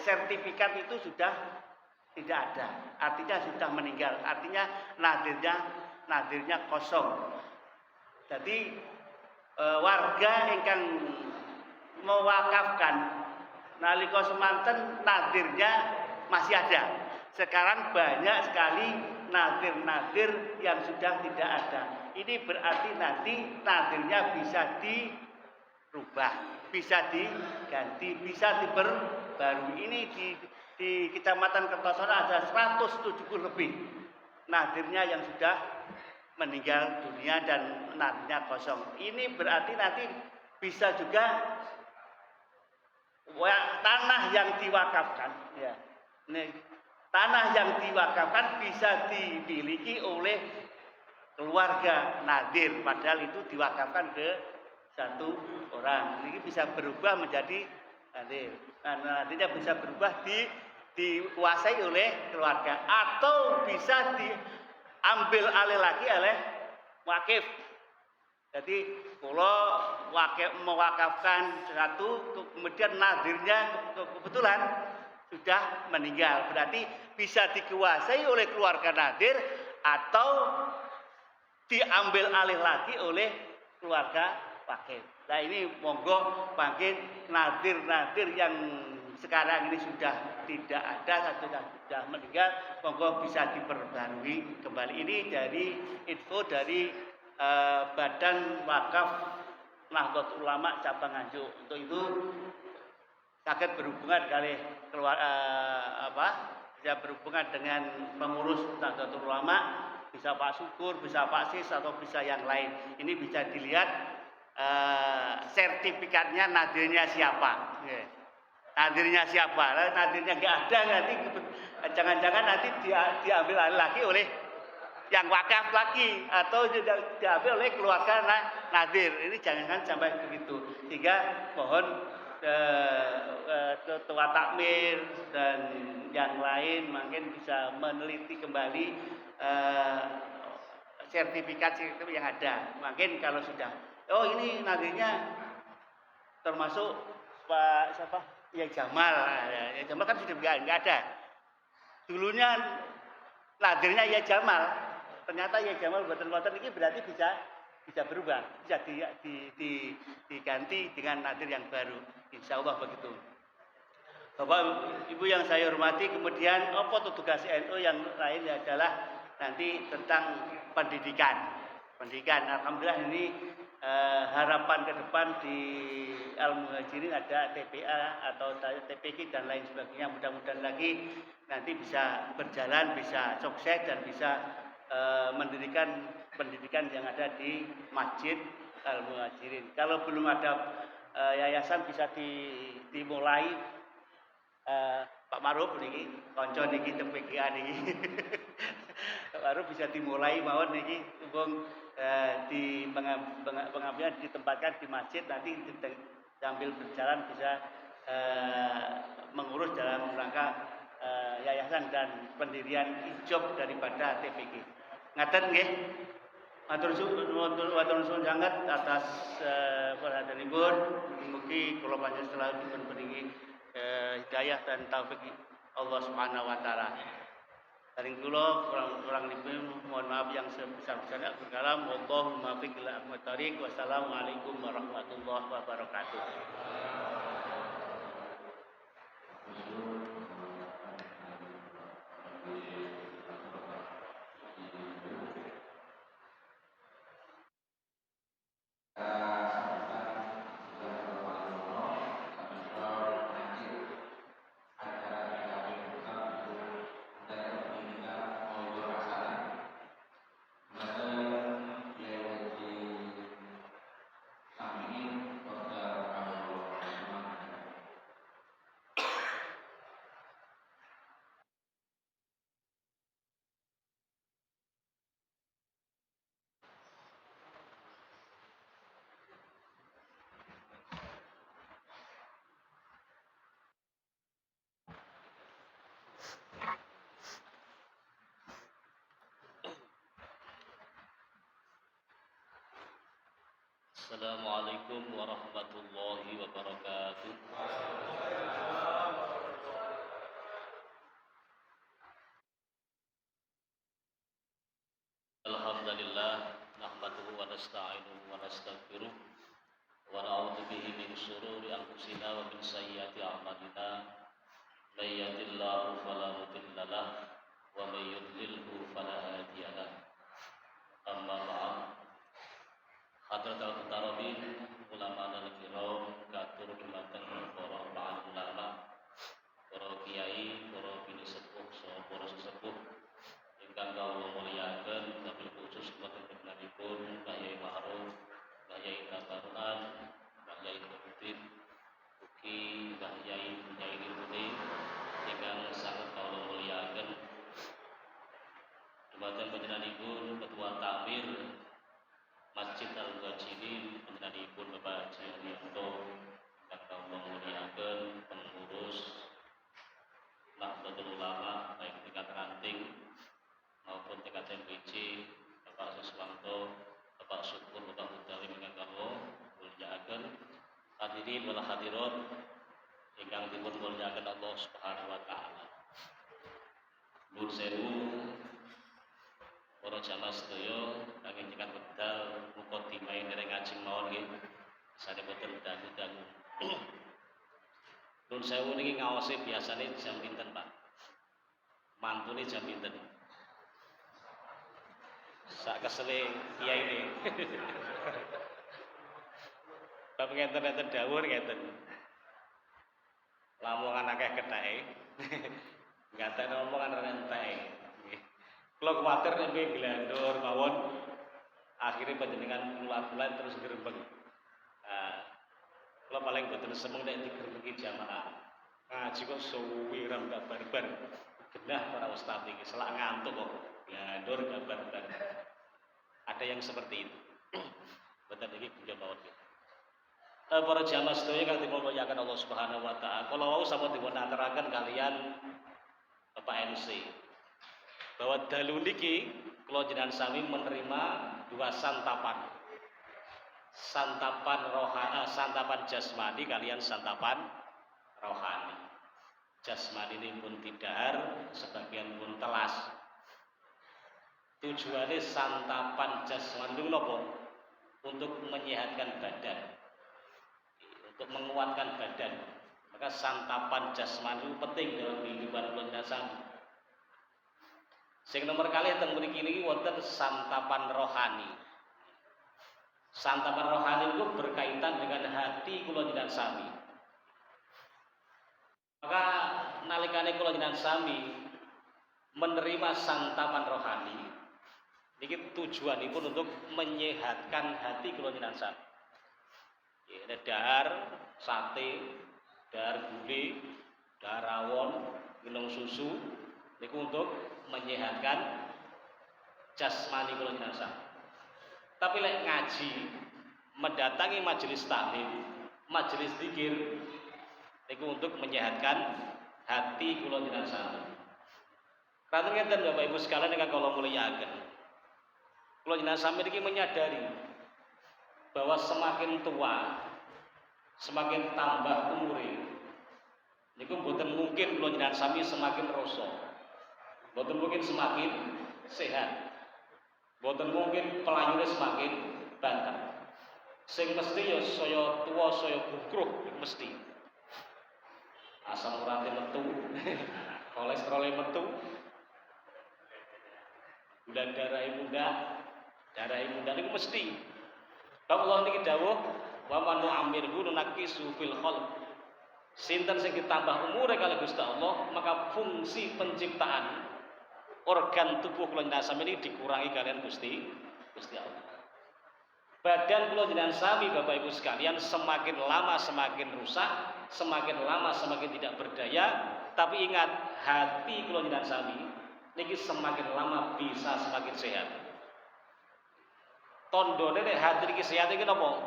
sertifikat itu sudah tidak ada. Artinya sudah meninggal. Artinya nadirnya kosong. Jadi warga ingkang mewakafkan nalika semanten nadirnya masih ada. Sekarang banyak sekali nadir-nadir yang sudah tidak ada. Ini berarti nanti nadirnya bisa dirubah, bisa diganti, bisa diperbarui. Ini di Kecamatan Kertosono ada 170 lebih nadirnya yang sudah meninggal dunia dan nadirnya kosong. Ini berarti nanti bisa juga tanah yang diwakafkan, ya. Tanah yang diwakafkan bisa dimiliki oleh keluarga nadir, padahal itu diwakafkan ke satu orang. Ini bisa berubah menjadi nadir. Nantinya bisa berubah dikuasai oleh keluarga atau bisa diambil alih lagi oleh wakif. Jadi kalau mewakafkan satu, kemudian nadirnya kebetulan sudah meninggal, berarti bisa dikuasai oleh keluarga nadir atau diambil alih lagi oleh keluarga wakif. Nah ini monggo makin nadir-nadir yang sekarang ini sudah tidak ada, sudah meninggal, monggo bisa diperbarui kembali. Ini dari info dari Badan Wakaf Nahdlatul Ulama cabang Nganjuk. Untuk itu sakit berhubungan kali bisa berhubungan dengan pengurus Nahdlatul Ulama, bisa Pak Syukur, bisa Pak Sis atau bisa yang lain. Ini bisa dilihat sertifikatnya nadirnya siapa. Nadirnya siapa? Nadirnya nggak ada, nanti jangan-jangan nanti diambil lagi oleh yang wakaf lagi atau diambil oleh keluarga nadir. Ini jangan sampai begitu. Sehingga mohon ketua takmir dan yang lain mungkin bisa meneliti kembali sertifikat yang ada. Mungkin kalau sudah, oh ini nadirnya termasuk Pak siapa? Ya Jamal. Ya Jamal kan sudah nggak ada. Dulunya nadirnya ya Jamal. Ternyata ya Jamal buatan-buatan ini berarti bisa berubah, bisa diganti dengan nadir yang baru. Insya Allah begitu. Bapak Ibu yang saya hormati, kemudian apa tugas NU yang lain adalah nanti tentang pendidikan. Alhamdulillah ini harapan ke depan di Al-Muhajirin ada TPA atau TPK dan lain sebagainya. Mudah-mudahan lagi nanti bisa berjalan, bisa sukses dan bisa mendirikan pendidikan yang ada di Masjid Al-Muhajirin. Kalau belum ada yayasan bisa dimulai. Pak Maruf niki kanca niki TPKA niki. Pak Maruf bisa dimulai mawon niki wong di pengambilan ditempatkan di masjid, nanti sambil berjalan bisa mengurus dalam rangka yayasan dan pendirian ijab daripada TPK. Ngaten nggih. Matur nuwun sanget atas perhatianipun. Mugi kula panjenengan selalu diberi hidayah dan taufik Allah Subhanahu wa taala. Saring kula kurang lebih mohon maaf yang sebesar-besarnya. Berkalam wallahu muwaffiq ila aqwamit thoriq. Wassalamualaikum warahmatullahi wabarakatuh. Assalamualaikum warahmatullahi wabarakatuh. Alhamdulillah nahmaduhu wa nasta'inuhu wa nastaghfiruh wa na'udzu bihi min shururi anfusina wa min sayyiati a'malina. May yahdihillahu fala mudilla lahu wa may yudlilhu fala hadiya lahu. Amma ba'd. Hadratul Mutarabin ulama dan kiram katur dumateng para ulama, para kiai, para bini sepuh, para sesepuh ingkang kawula mulyakaken, wabil khusus wonten pun Mbah Yai Ma'ruf, Mbah Yai Tabaruan, Mbah Yai Tabutin, ugi Mbah Yai Limuni ingkang sanget kawula mulyakaken. Dumateng panjenenganipun Ketua Takmir Masjid Al-Muhajirin panjenenganipun Bapak Haji Haryanto ingkang kawula mulyakaken, pengurus Nahdlatul Ulama baik tingkat ranting maupun tingkat MPC, Bapak Siswanto, Bapak Syukur, Bapak Mudalim ingkang kawula mulyakaken, hadirin wal hadirat ingkang dipun mulyakaken Allah Subhanahu wa taala. Nuwun sewu para jamaah sedaya kangge tingkat wekdal mukadimah dereng ajeng mawon nggih. Sanesipun dangu-dangu. Nuwun sewu niki ngaose biasane jam pinten, Pak? Mantune jam pinten? Sak kesele kiai ini. Bapak ngenten-ngenten dawuh ngenten. Lamongan akeh ketheke. Ngaten omongan renteke. Kula kuwatir nek glandur mawon akhire panjenengan kula-kula terus grembeng. Kula paling boten seneng nek digrembeki jamaah. Ngaji kok suwi ram gak barbar. Genah para ustaz iki selak ngantuk kok. Ngandur gak barbar. Ada yang seperti itu. Betul iki beliau mawon. Para jamaah sedaya kang dimuliakan Allah Subhanahu wa taala. Kala wau sampun dipun aturaken kalian Bapak MC bahwa dalu niki kula jenengan sami menerima dua santapan. Santapan jasmani kalian santapan rohani. Jasmani ini pun tidar, sebagian pun telas. Tujuannya santapan jasmani itu apa? Untuk menyehatkan badan, untuk menguatkan badan. Maka santapan jasmani itu penting dalam kehidupan kula sami. Sing nomor kalih teng mriki niki wonten santapan rohani. Santapan rohani itu berkaitan dengan hati kula jenengan sami. Maka nalikane kula jenengan sami menerima santapan rohani, niki tujuanipun untuk menyehatkan hati kula jenengan sami. Ya, dahar sate, dahar gulai, dahar rawon, minum susu, niku untuk menyehatkan jasmani kula jenengan sami. Tapi lek ngaji, mendatangi majelis taklim, majelis zikir, niku untuk menyehatkan hati kula jenengan sami. Karena ngeten Bapak Ibu sekalian ingkang kula mulyakaken. Kula jenengan sami niki menyadari bahwa semakin tua, semakin tambah umure, niku mboten mungkin kula jenengan sami semakin rasa. Mboten mungkin semakin sehat. Mboten mungkin pelayune semakin banter. Sing mesti ya saya tua saya bukruk mesti. Asam urate metu, kolesterol metu, gula darah muda niku mesti. Allah niki dawuh wa man nu'ammirhu nunakisu fil khalq. Sinten sing ditambah umure kalih Gusti Allah, maka fungsi penciptaan organ tubuh kula jenengan sami ini dikurangi kalian Gusti Allah. Badan kula jenengan sami Bapak Ibu sekalian semakin lama semakin rusak, semakin lama semakin tidak berdaya, tapi ingat hati kula jenengan sami niki semakin lama bisa semakin sehat. Tondone nek hati niki sehat iki napa?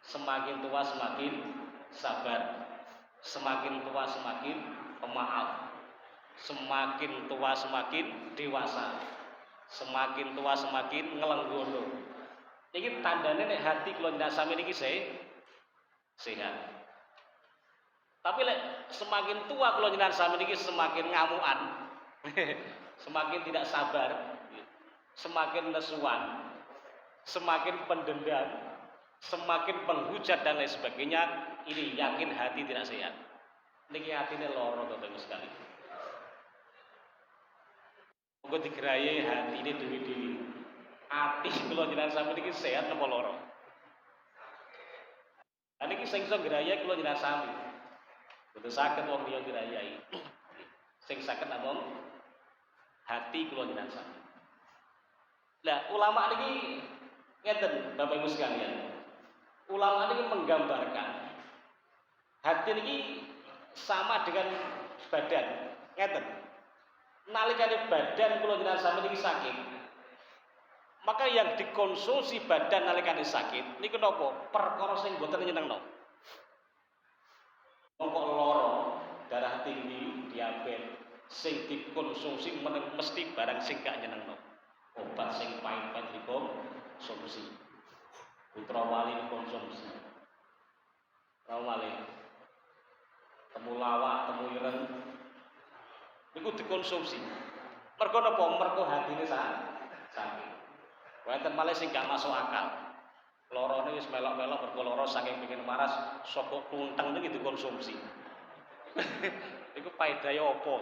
Semakin tua semakin sabar, semakin tua semakin pemaaf. Semakin tua semakin dewasa, semakin tua semakin ngelenggono. Ini tandanya nek hati kula jenengan sami niki sehat. Tapi lek semakin tua kula jenengan sami niki semakin ngamukan, semakin tidak sabar, semakin nesuan, semakin pendendam, semakin penghujat dan lain sebagainya. Ini yakin hati tidak sehat. Niki hatine loro Bapak Ibu sekalian. Monggo digraye hatine dewi-dewi. Ati kula jenengan sami niki sehat napa lara? Lah niki sing iso ngrayahi kula jenengan sami. Boten saged wong liya ngrayahi. Sing saged namung hati kula jenengan sami. Lah ulama niki ngeten Bapak Ibu sekalian. Ulama niki menggambarkan hati niki sama dengan badan. Ngeten. Nalikane badan kula jenengan sami niki sakit, maka yang dikonsumsi badan nalikane sakit niku napa? Perkara sing boten nyenengno. Mongko lara, darah tinggi, diabetes, sing dikonsumsi mesti barang sing gak nyenengno. Obat sing pahit-pahit dikonsumsi. Putra wali dikonsumsi. Rawali. Temulawak, temu ireng niku dikonsumsi. Mergo napa? Mergo hatine sakit. Wonten malih sing gak masuk akal. Lorone wis melok-melok mergo lara saking pengin maras, saka klunteng niki dikonsumsi. Iku paedahe apa?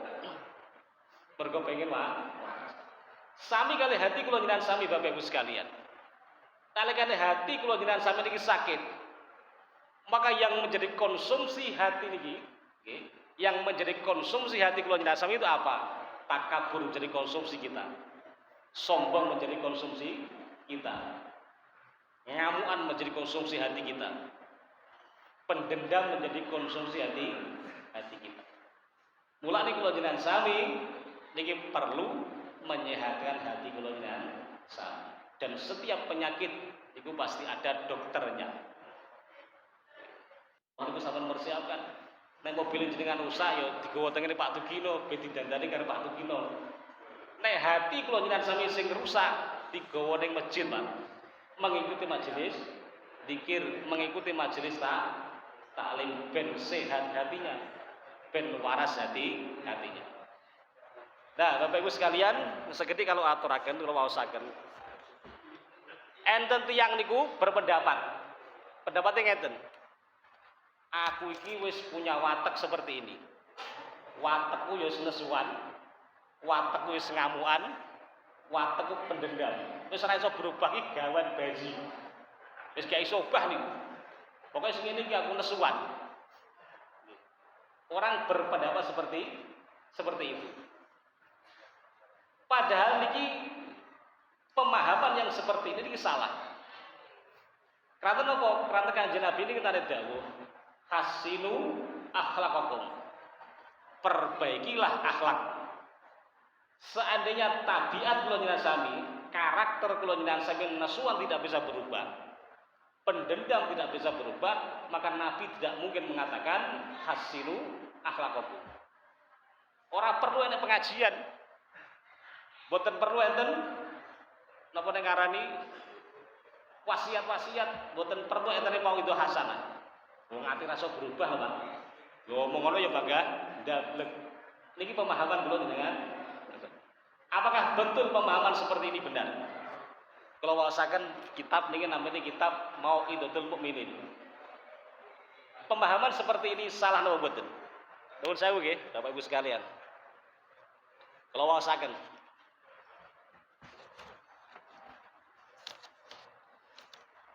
Mergo pengin waras. Sami kali hati kula jenengan sami Bapak Ibu sekalian. Nalikane hati kula jenengan sami niki sakit, maka yang menjadi konsumsi hati niki, nggih, yang menjadi konsumsi hati kula jenengan sami itu apa? Takabur menjadi konsumsi kita. Sombong menjadi konsumsi kita. Ngamukan menjadi konsumsi hati kita. Pendendam menjadi konsumsi hati kita. Mulane kula jenengan sami niki perlu menyehatkan hati kula jenengan sami. Dan setiap penyakit itu pasti ada dokternya. Niku sampeyan persiapkan. Nek mobil jenengan rusak ya digawa tengene Pak Tugino, ben didandani karo Pak Tugino. Nek hati kula jenengan sami sing rusak, digawa ning masjid, Pak. Mengikuti majelis zikir, mengikuti majelis taklim ben sehat hatinya, ben waras hatinya. Nah, Bapak Ibu sekalian, segede kalau aturaken kula waosaken. Enten tiyang niku berpendapat. Pendapatnya ngeten. Aku iki wis punya watek seperti ini. Watekku ya wis nesuan, watekku wis ngamukan, watekku pendendam. Wis ora iso berubah iki gawan baji. Wis gak iso obah niku. Pokoke sing ngene iki aku nesuan. Orang berpendapat seperti itu. Padahal niki pemahaman yang seperti ini salah. Karena napa? Karena Kanjeng Nabi ini kita dawuh, hasinu akhlaqakum. Perbaikilah akhlak. Seandainya tabiat kula jenengan sami, karakter kula jenengan sami nesuan tidak bisa berubah, pendendam tidak bisa berubah, maka Nabi tidak mungkin mengatakan hasinu akhlaqakum. Ora perlu enek pengajian. Boten perlu enten napa ning ngarani wasiat-wasiat, boten perlu enten mau itu hasanah. Wong ati rasa berubah, Pak. Yo omong ngono ya bangga ndablek. Niki pemahaman kula dengan apakah betul pemahaman seperti ini benar? Kalau waosaken kitab niki namanya kitab Mau'izatul Mukminin. Pemahaman seperti ini salah napa boten? Nuwun sewu nggih, Bapak Ibu sekalian. Kalau waosaken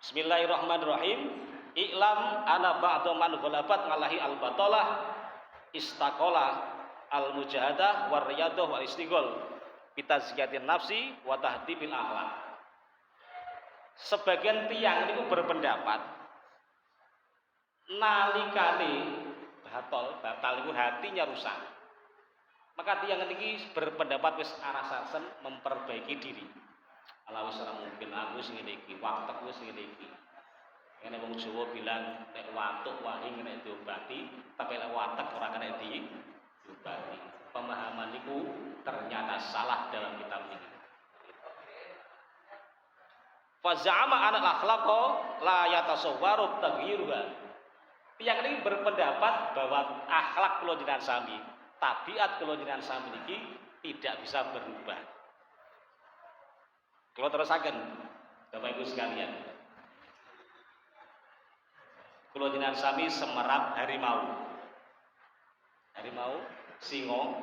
Bismillahirrahmanirrahim. I'lam ana ba'da man ghalabat ngalahi al-batalah istaqala al-mujahadah war riyadah wal istighol bitazkiyatin nafsi wa tahdibil akhlak. Sebagian tiyang niku berpendapat nalikane batal niku hatinya rusak. Maka tiyang niki berpendapat wis arasaken memperbaiki diri. Ala wis ora mungkin aku sing ngene iki, waktu wis ngene iki. Nek wong Jawa bilang nek watuk wahi nek diobati, tapi nek watek ora kena diobati. Pemahaman niku ternyata salah dalam kitab ini. Fa za'ama anal akhlaqa la yatasawwaru taghyiruha. Yang ini berpendapat bahwa akhlak kula jenengan sami, tabiat kula jenengan sami niki tidak bisa berubah. Kalau terusaken Bapak Ibu sekalian, kula jenengan sami semerap harimau, singo,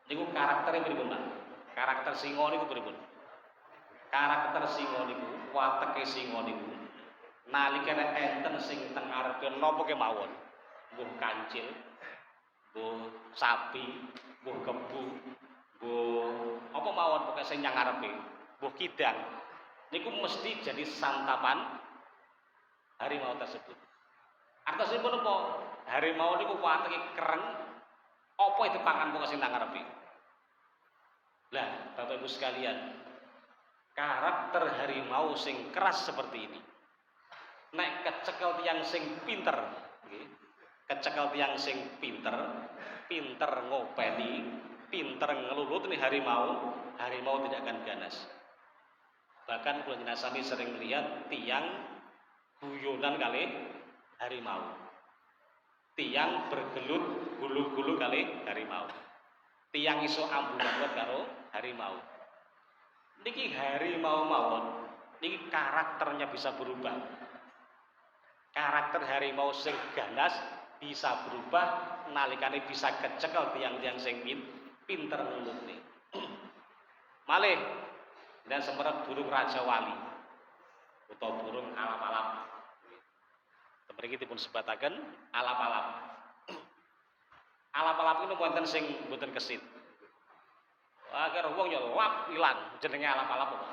niku karakternya pripun, Pak? Karakter singo niku pripun? Karakter singo niku, wateke singo niku, nalikane enten sing teng arepe napa kemawon, mbuh kancil, mbuh sapi, mbuh kebu, mbuh apa mawon pokoke sing nyang arepe, mbuh kidang, niku mesti jadi santapan harimau tersebut. Artosipun apa? Harimau niku wateke kereng, apa itu pangan pokoke sing nang ngarepe. Lah, Bapak Ibu sekalian, karakter harimau sing keras seperti ini, nek kecekel tiyang sing pinter, nggih. Kecekel tiyang sing pinter ngopeni, pinter ngelulut nih harimau tidak akan ganas. Bahkan kula jenengan sami sering melihat tiyang guyonan kali harimau. Tiyang bergelut gulu-gulu kali harimau. Tiyang iso ambulan karo harimau. Niki harimau mawon, niki karakternya bisa berubah. Karakter harimau sing ganas bisa berubah nalikane bisa kecekel tiyang-tiyang sing pinter nulutne. Malih dan semerap burung raja wali utawa burung alap-alap. Mriki dipun sebataken alap-alap. Alap-alap niku wonten sing mboten kesit. Akhir wong ya lap ilang jenenge alap-alap kok.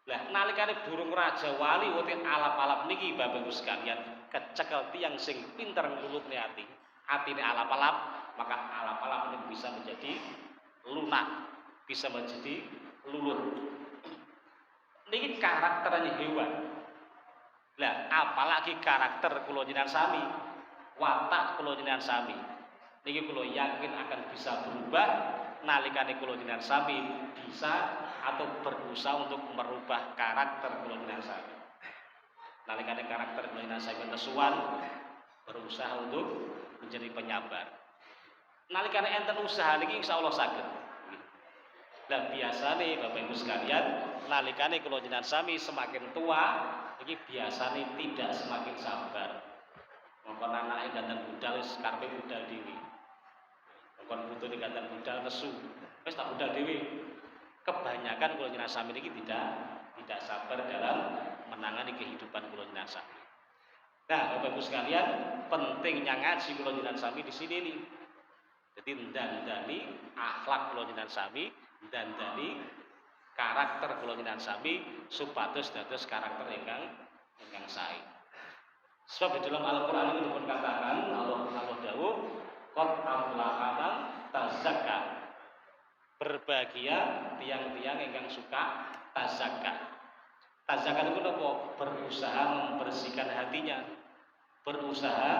Lah nalikane burung raja wali uti alap-alap niki Bapak Ibu sekalian kecekel tiyang sing pinter ngulutne ati, atine alap-alap, maka alap-alap ini bisa menjadi lunak, bisa menjadi lulut. Niki karakternya hewan. Lah, apalagi karakter kula jenengan sami, watak kula jenengan sami. Niki kula yakin akan bisa berubah nalikane kula jenengan sami bisa atau berusaha untuk merubah karakter kula jenengan sami. Nalikane karakter kula jenengan sami nesuwan berusaha untuk menjadi penyabar. Nalikane enten usaha niki insyaallah saged. Lah biasane Bapak Ibu sekalian, nalikane kula jenengan sami semakin tua, iki biasane tidak semakin sabar. Mongkon anake gandeng budal wis karepe budal dhewe. Mongkon putune gandeng budal nesu, wis tak budal dhewe. Kebanyakan kula jenengan sami niki tidak sabar dalam menangani kehidupan kula jenengan sami. Nah, Bapak Ibu sekalian, pentingnya ngaji kula jenengan sami di sini nih. Jadi ndandani akhlak kula jenengan sami, ndandani karakter kula jenengan sami supados dados karakter ingkang sae. Sebab di dalam Al-Qur'an ini dipun katakan Allah dawuh qad aflaha man tazakka. Berbahagia tiang-tiang ingkang suka tazakka. Tazakka itu apa? Berusaha membersihkan hatinya, berusaha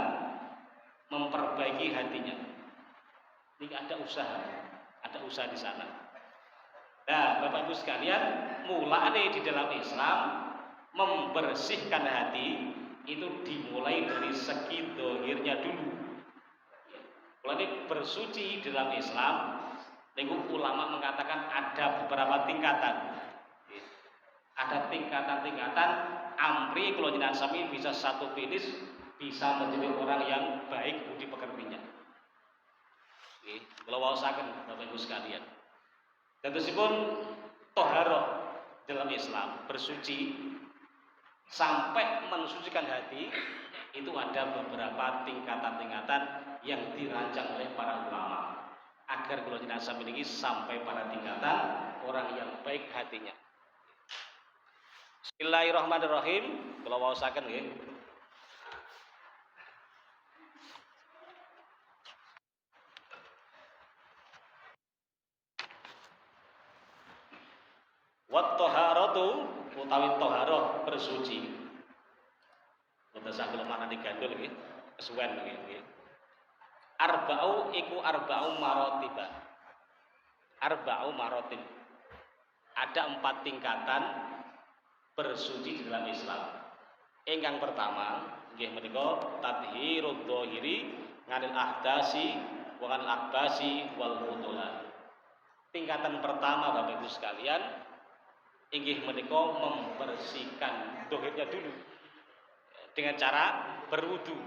memperbaiki hatinya. Ini ada usaha di sana. Nah, Bapak Ibu sekalian, mulane di dalam Islam membersihkan hati itu dimulai dari segi dohirnya dulu. Mulane bersuci di dalam Islam, niku ulama mengatakan ada beberapa tingkatan. Ada tingkatan-tingkatan. Amri kalau jenengan sami bisa satu finish bisa menjadi orang yang baik budi pekertinya. Kalau waosaken Bapak Ibu sekalian. Tentusipun toharoh dalam Islam bersuci sampai mensucikan hati itu ada beberapa tingkatan-tingkatan yang dirancang oleh para ulama agar kalau jenengan sami niki sampai pada tingkatan orang yang baik hatinya. Bismillahirrahmanirrahim. Kalau waosaken nggih. Wat toharatu utawi toharoh bersuci. Mboten saged manani gandul nggih, kesuwen nggih. Arba'u iku arba'u marotibah. Arba'u marotib. Ada 4 tingkatan bersuci di dalam Islam. Ingkang pertama nggih menika tadhirud dhahiri nganil ahdasi wa nganil akbasi wal mutulat. Tingkatan pertama Bapak Ibu sekalian inggih menika membersihkan dohirnya dulu dengan cara berwudu,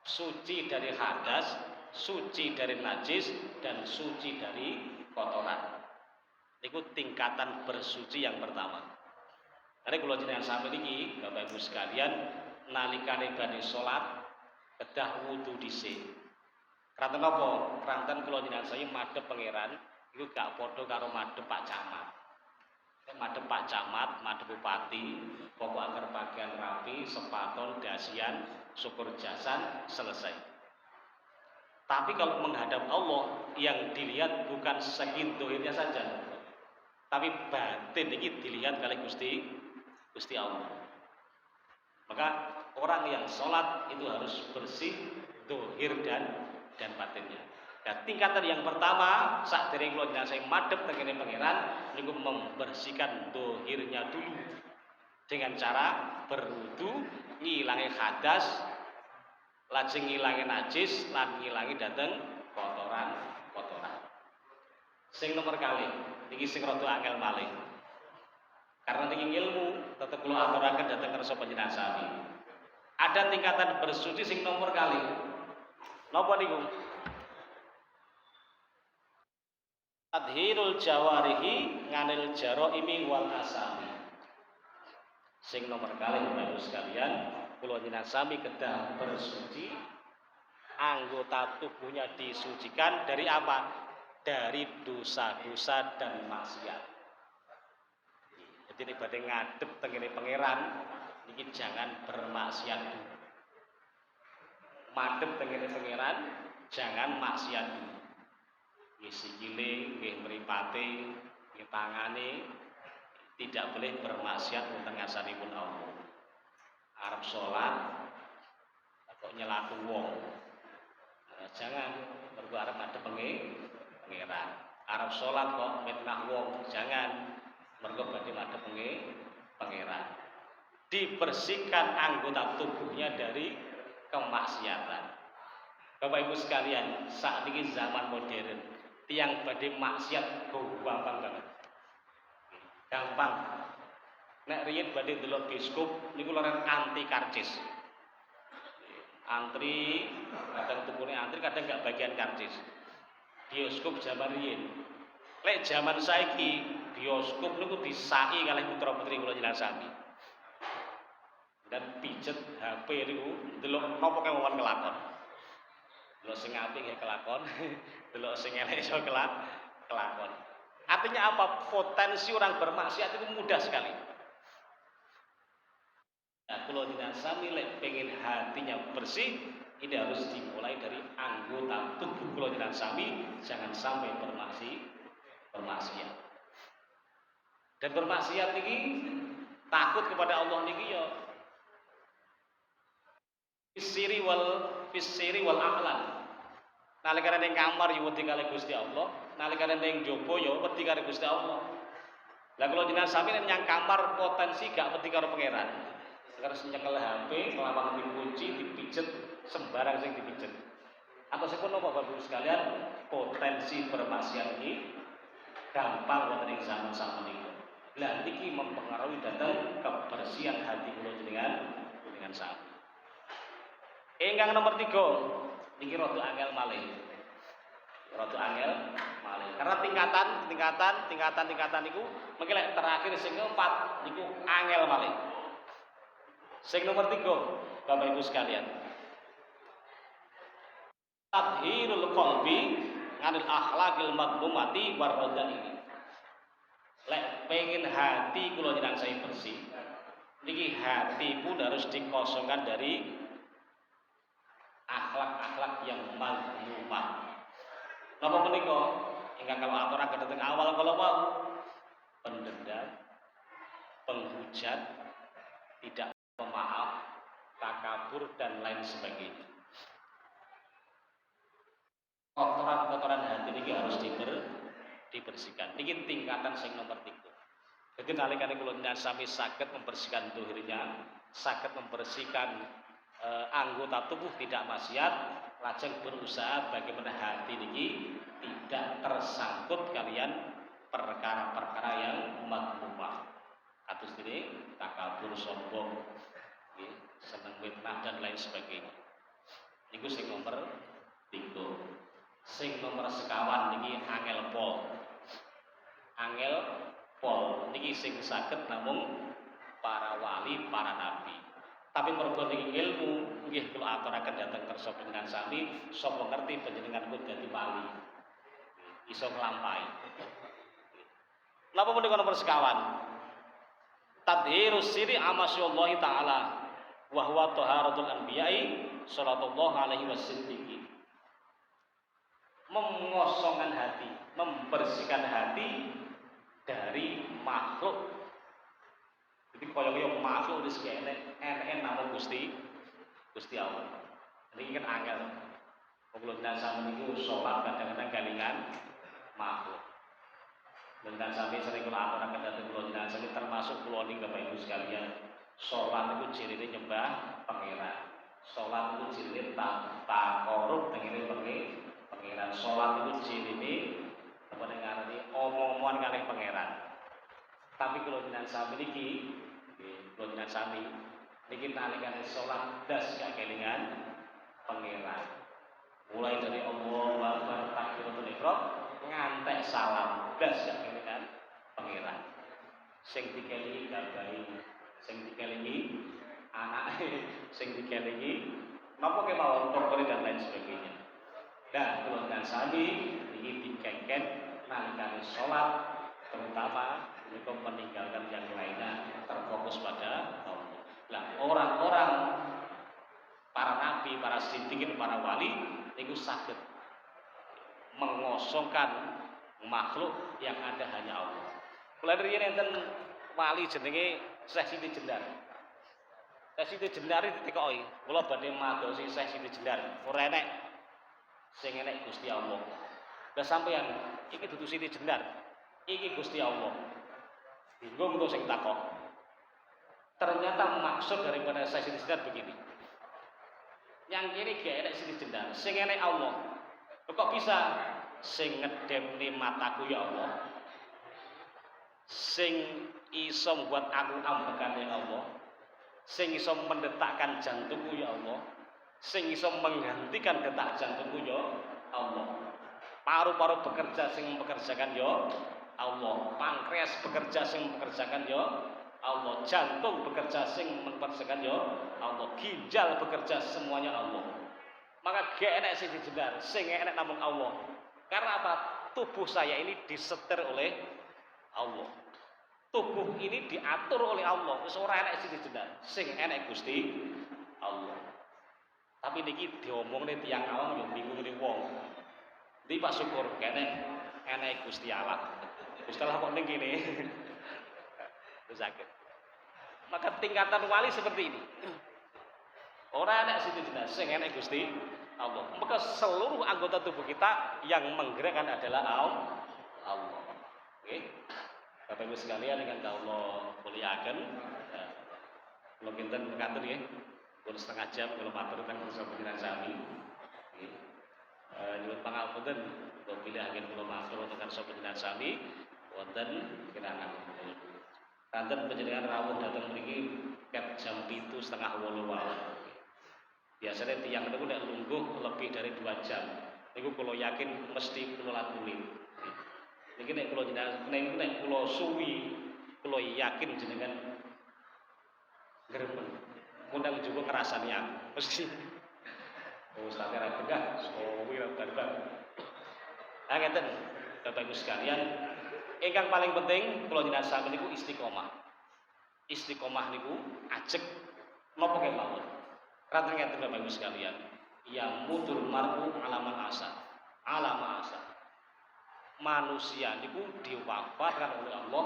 suci dari hadas, suci dari najis, dan suci dari kotoran. Itu tingkatan bersuci yang pertama. Karena kalau jenengan sampai niki Bapak Ibu sekalian nalikane badhe salat kedah wudu dhisik. Kranten napa? Kranten kula jenengan saya madhep pangeran iku gak padha karo madhep Pak Camat. Madhep Pak Camat, madhep bupati, pokok agar bagian rapi, sepaton, dasian, syukur jasan, selesai. Tapi kalau menghadap Allah yang dilihat bukan segi dohirnya saja, tapi batin ini dilihat oleh Gusti Allah. Maka orang yang sholat itu harus bersih dohir dan batinnya. Nah, tingkatan yang pertama saat dari kula jenengan saya madhep tengene pangeran niku membersihkan dohirnya dulu dengan cara berwudu, ngilangi hadas, lajeng ngilangi najis, lan ngilangi dateng kotoran. Sing nomor kali niki sing rada angel malih. Karena niki ilmu tetep kula aturaken dhateng kersa panjenengan sami. Ada tingkatan bersuci sing nomor kali. Napa niku? Tadhirul jawarihi nganil jaraimi wal asami. Sing nomor kali Bapak Ibu sekalian, kula jenengan sami kedah bersuci, anggota tubuhnya disucikan dari apa? Dari dosa-dosa dan maksiat. Jadi ini badhe ngadep tengene pangeran Iki jangan bermaksiat. Madhep tengene pangeran, jangan maksiat. Nggih sikile, nggih mripate, nggih tangane tidak boleh bermaksiat wonten ngarsanipun Allah. Arep salat kok nyelatu wong. Jangan mergo arep madhep pangeran. Arep salat kok mitnah wong, jangan mergo badhe madhep pangeran. Dibersihkan anggota tubuhnya dari kemaksiatan. Bapak Ibu sekalian, saat ini zaman modern, tiang badhe maksiat gampang banget. Gampang. Nek riyen badhe delok bioskop niku leren anti karcis. Antri, kadang tukune antri, kadang gak bagian karcis. Bioskop zaman riyen. Lek zaman saiki bioskop niku disaki kalih putra-putri kula jenengan sami. Dan pijet HP niku delok napa kemawon kelakon. Delok sing apik nggih kelakon, delok sing elek iso kelakon. Artinya apa? Potensi orang bermaksiat itu mudah sekali. Nah, kalau tidak sami lek pengen hatinya bersih, ini harus dimulai dari anggota tubuh. Kalau tidak sami, jangan sampai bermaksiat. Dan bermaksiat ini takut kepada Allah niki ya fisiri wal a'lan. Nalikane ning kamar ya wedi kali Gusti Allah, nalikane ning jaba ya wedi kali Gusti Allah. Lah kula jenengan sami nek nyang kamar potensi gak wedi karo pangeran. Harus nyekel HP, melapang dikunci, dipijet sembarang sing dipijet. Atau sepun Bapak Ibu sekalian, potensi bermaksiat ini gampang wonten ing zaman sakmenika. Lah niki mempengaruhi dhateng kebersihan hati kula jenengan sami. Ingkang nomor 3, niki rada angel malih. Karena tingkatan niku mengki lek terakhir sing keempat niku angel malih. Sing nomor 3, Bapak Ibu sekalian. Tathhirul qalbi anil akhlaqil madmumati war radha'i. Lek pengen hati kula jenengan saya bersih, niki hati pun harus dikosongkan dari akhlak-akhlak yang mazmumah. Napa menika? Ingkang kalau aturaken dhateng awal kala wau pendendam, penghujat, tidak pemaaf, takabur dan lain sebagainya. Kotoran-kotoran hati ini harus dibersihkan. Ini tingkatan sing nomor 3. Jadi nalikane kula sami saged membersihkan zuhirnya, saged membersihkan anggota tubuh tidak maksiat, lajeng berusaha bagaimana hati ini tidak tersangkut kalian perkara-perkara yang madmumah. Kados dene takabur, sombong, seneng fitnah dan lain sebagainya. Niku sing nomor 3. Sing nomor sekawan niki angel pol niki sing saged namung para wali, para nabi. Tapi mergo niki ilmu nggih kula aturaken dhateng kersa panjenengan sami, sapa ngerti panjenengan pun dadi wali. Iso nglampahi. Napa menika nomor sekawan? Tadhirus siri amasyallahi taala wa huwa taharatul anbiya'i sallallahu alaihi wasallam. Mengosongkan hati, membersihkan hati dari makhluk. Jadi kaya-kaya makhluk wis enek namung Gusti Allah. Niki kan angel. Kula sami niku salat kadang-kadang galingan makhluk. Dan sami sering kula aturaken dhateng kula sami termasuk kula ning Bapak Ibu sekalian. Salat niku cirine nyembah pangeran. Salat niku cirine takarub tengene pangeran. Salat niku cirine apa ning ngarani omong-omongan kalih pangeran. Tapi kula sami niki kula sami niki nalikane salat das gak kelingan pangeran. Mulai dari Allahu Akbar takbiratul ihram ngantek salam blas gak kelingan pangeran. Sing dikelingi gabahi, sing dikelingi anake, sing dikelingi napa kemawon pokoknya dan lain sebagainya. Dan kula sami niki dikengken nalikane salat terutama untuk meninggalkan yang lainnya terfokus pada Allah. Nah, orang-orang para nabi, para siddiqin, para wali niku saged mengosongkan makhluk yang ada hanya Allah. Kula riyen enten wali jenenge Syekh Siti Jenar. Syekh Siti Jenar ditikoki, kula badhe madosi Syekh Siti Jenar. Ora enek sing enek Gusti Allah. Lah sampeyan iki dudu Siti Jenar. Iki Gusti Allah. Bingung to sing takok. Ternyata maksud daripada Syekh Siti Jenar begini. Yang kiri gak enek Siti Jenar, sing enek Allah. Kok bisa sing ngedemne mataku ya Allah, sing iso membuat aku ambekane Allah, sing iso mendetakkan jantungku ya Allah, sing iso menggantikan detak jantungku ya Allah, paru-paru bekerja sing mempekerjakan ya Allah, pankreas bekerja sing mempekerjakan ya Allah, jantung bekerja sing mempekerjakan ya Allah, ginjal bekerja semuanya Allah. Maka gak enak sing dijenar, sing enak namun Allah. Karena apa? Tubuh saya ini disetir oleh Allah. Tubuh ini diatur oleh Allah. Wis ora enak sing dijenar, sing enak Gusti Allah. Tapi niki diomongne tiyang awam yo bingung ning wong. Ndi Pak syukur kene enak Gusti Allah. Gusti Allah kok ning kene. Sakit. Maka tingkatan wali seperti ini. Orang enak situ jelas, sing enak Gusti Allah. Maka seluruh anggota tubuh kita yang menggerakkan adalah Allah. Oke, Bapak Ibu sekalian dengan Allah muliakan. Kalau kita mengatur ya, baru setengah jam kalau matur tentang bersama dengan sami. Nyuwun pangapunten bila angin kula matur dengan sapa jenengan sami wonten kenangan. Kanten panjenengan rawuh datang mriki ket jam 7:30 wae. Biasanya tiang niku nek lungguh lebih dari 2 jam. Niku kula yakin mesti kula laturi. Niki nek kula jenengan nek kula suwi, kula yakin jenengan gremen. Mundang juga ngrasani aku. Mesti. Oh, sampe ra begah, suwi ra barbar. Nah, ngeten Bapak Ibu sekalian, ingkang paling penting kula jenengan sami niku istiqomah. Istiqomah niku ajeg napa kemawon. Ranten ngeten Bapak Ibu sekalian, ya mutul mar'u alaman asa. Alama asa. Manusia niku diwafatkan oleh Allah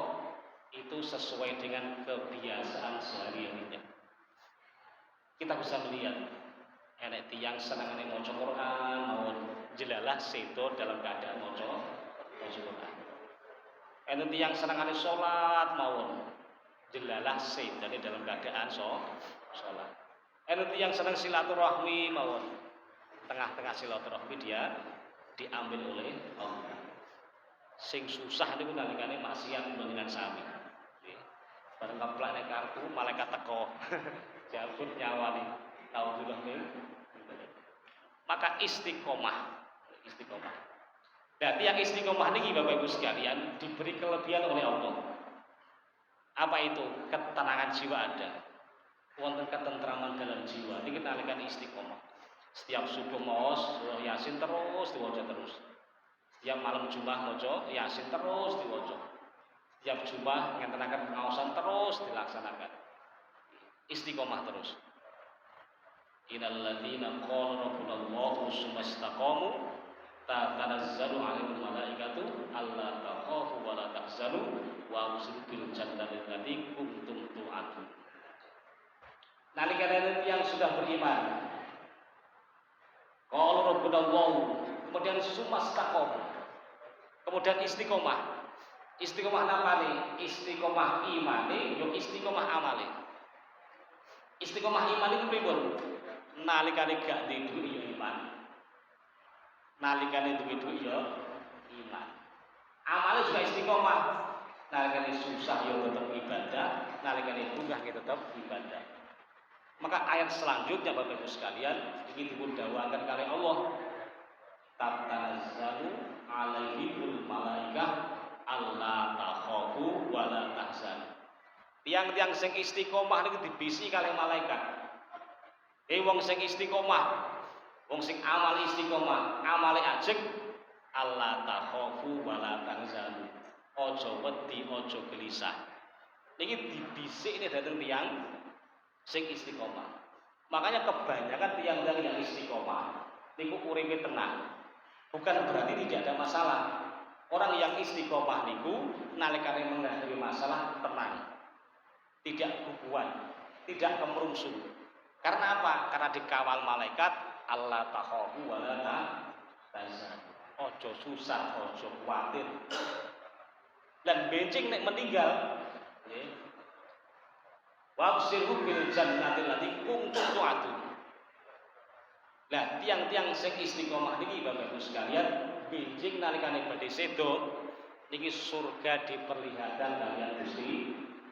itu sesuai dengan kebiasaan sehari-harinya. Kita bisa melihat enek tiyang senengane maca Quran maupun jelalah sedo dalam keadaan maca Quran. Enek tiyang senengane salat maupun jelalah sedo dalam keadaan salat. Enek yang senang silaturahmi mawon. Tengah-tengah silaturahmi dia diambil oleh Allah. Sing susah niku nalikane maksiat dengan sami. Nggih. Bareng keplak nek kartu malaikat teko. Jabut nyawani. Nauzubillah min. Maka istiqomah. Berarti yang istiqomah niki Bapak Ibu sekalian diberi kelebihan oleh Allah. Apa itu? Ketenangan jiwa ada. Wonten ketentraman dalam jiwa. Ini kita nalikan istiqomah. Setiap subuh maos surah Yasin terus diwaca terus. Setiap malam Jumat maca Yasin terus diwaca. Setiap Jumat ngentenaken pengaosan terus dilaksanakan. Istiqomah terus. Innal ladzina qala rabbunallahu tsumma istaqamu tatanazzalu 'alaihim malaikatu alla takhafu wa la tahzanu wa abshiru bil jannati allati kuntum tu'adun. Nalika yang sudah beriman, qala rabbunallahu, kemudian sumastaqam, kemudian istiqomah. Istiqomah napane? Istiqomah imane, yo istiqomah amale. Istiqomah iman itu pripun? Nalikane gak duwe yo iman. Nalikane duwe yo iman. Amale juga istiqomah. Nalikane susah yo tetap ibadah, nalikane bunga tetap ibadah. Maka ayat selanjutnya Bapak Ibu sekalian ini dipundawakan oleh Allah. Tatanazzalu 'alaihimul malaikah alla takhafu wa la tahzanu. Tiang-tiang sing istiqomah niku dibisi kalih malaikat. Wong sing istiqomah, wong sing amal istiqomah, amale ajeg alla takhafu wa la tahzanu. Aja wedi, aja gelisah. Niki dibisik ini dateng tiang sing istiqomah. Makanya kebanyakan tiang-tiang yang istiqomah niku uripe tenang. Bukan berarti tidak ada masalah. Orang yang istiqomah niku nalikane menghadapi masalah tenang. Tidak guguan, tidak kemerungsung. Karena apa? Karena dikawal malaikat Allah takhafu wa la tahzanu. Ojo susah, ojo khawatir. Dan bencing nek meninggal, nggih. Wabsirhu bil jannati allati kuntum tu'adun. Nah, tiang-tiang sing istiqomah niki Bapak Ibu sekalian, bencing nalikane badhe sedo niki surga diperlihatkan kalian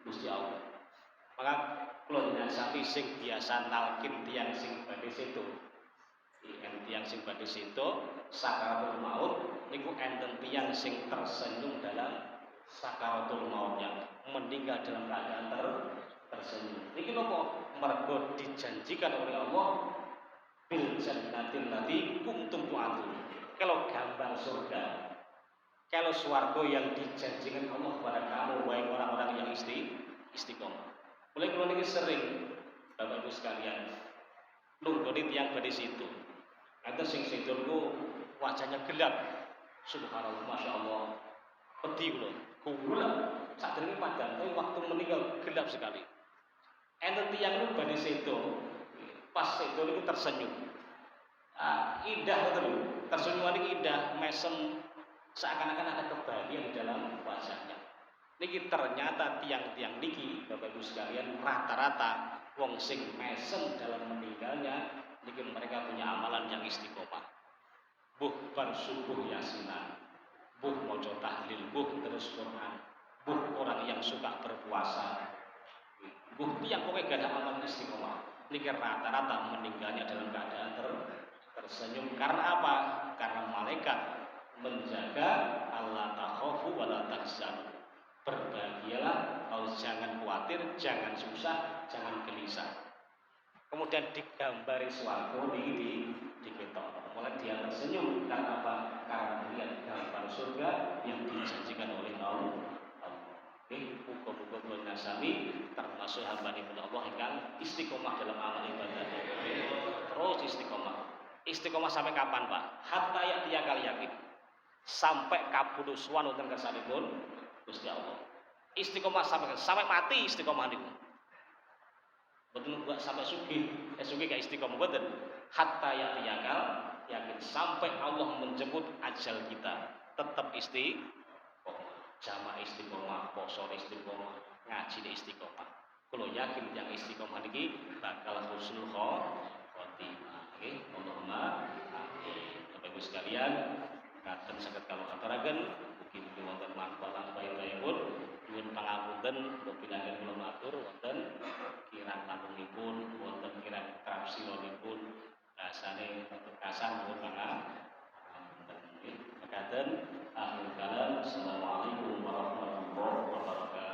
Gusti Allah. Maka kula jenengan sami sing biasa nalkin tiang sing badhe sedo. Tiang sing badhe sedo sakaratul maut niku enten tiang sing tersenyum dalam sakaratul mautnya, meninggal dalam keadaan tersenyum. Niki napa? Mergo dijanjikan oleh Allah bil jannatil lati kuntum tu'adun. Kalau gambar surga, kalau swarga yang dijanjikan Allah kepada kamu wahai orang-orang yang istiqomah. Mulai kula niki sering Bapak Ibu sekalian nunggoni tiyang badhe situ. Ada sing sedo niku wajahnya gelap. Subhanallah, masyaallah. Pedih kula. Gelap. Sadurunge padang, tapi waktu meninggal gelap sekali. Enten tiyang niku badhe sedo. Pas sedo niku tersenyum. Indah betul. Tersenyuman niku indah, mesem, seakan-akan ada kebahagiaan di dalam wajahnya. Niki ternyata tiang-tiang niki Bapak Ibu sekalian rata-rata wong sing mesem dalam meninggalnya niki mereka punya amalan yang istiqomah. Buh bar subuh yasinan, buh maca tahlil, buh terus Quran, buh orang yang suka berpuasa. Buh tiang pokoknya gak ada amalan istiqomah. Niki rata-rata meninggalnya dalam keadaan tersenyum. Karena apa? Karena malaikat menjaga Allah takhafu wa la tahzanu. Berbahagialah, kau jangan khawatir, jangan susah, jangan gelisah. Kemudian digambari swarga di ketok. Mulai dia tersenyum karena apa? Karena melihat gambar surga yang dijanjikan oleh Allah. Ini muga-muga kula sami termasuk hamba-hamba Allah ingkang istiqomah dalam amal ibadah. Terus istiqomah. Istiqomah sampai kapan, Pak? Hatta ya'tiyakal yakin. Sampai kabuduswan wonten kersanipun Gusti Allah. Istiqomah sampai mati istiqomah niku. Mboten buat sampai sugih gak istiqomah mboten. Hatta ya'tiyakal yakin sampai Allah menjemput ajal kita tetap istiqomah. Jamaah istiqomah, poso istiqomah, ngaji istiqomah. Kalau yakin yang istiqomah niki bakal husnul khotimah. Nggih, Allahumma amin. Bapak Ibu sekalian, katen saged kula aturaken mugi wonten manfaat lan paedaipun. Nyuwun pangapunten kepinanggen kula matur wonten kirang langkungipun, wonten kirang trapsilonipun rasane ketegasan nuwun pangapunten. Nggih, mekaten akhir kalam. Assalamualaikum warahmatullahi wabarakatuh.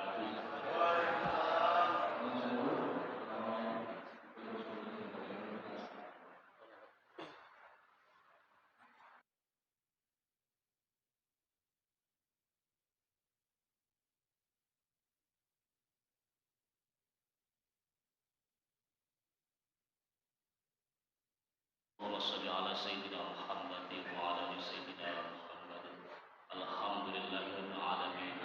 Allahumma shalli ala sayyidina Muhammadin wa ala ali sayyidina Muhammadin. Alhamdulillahirabbil alamin.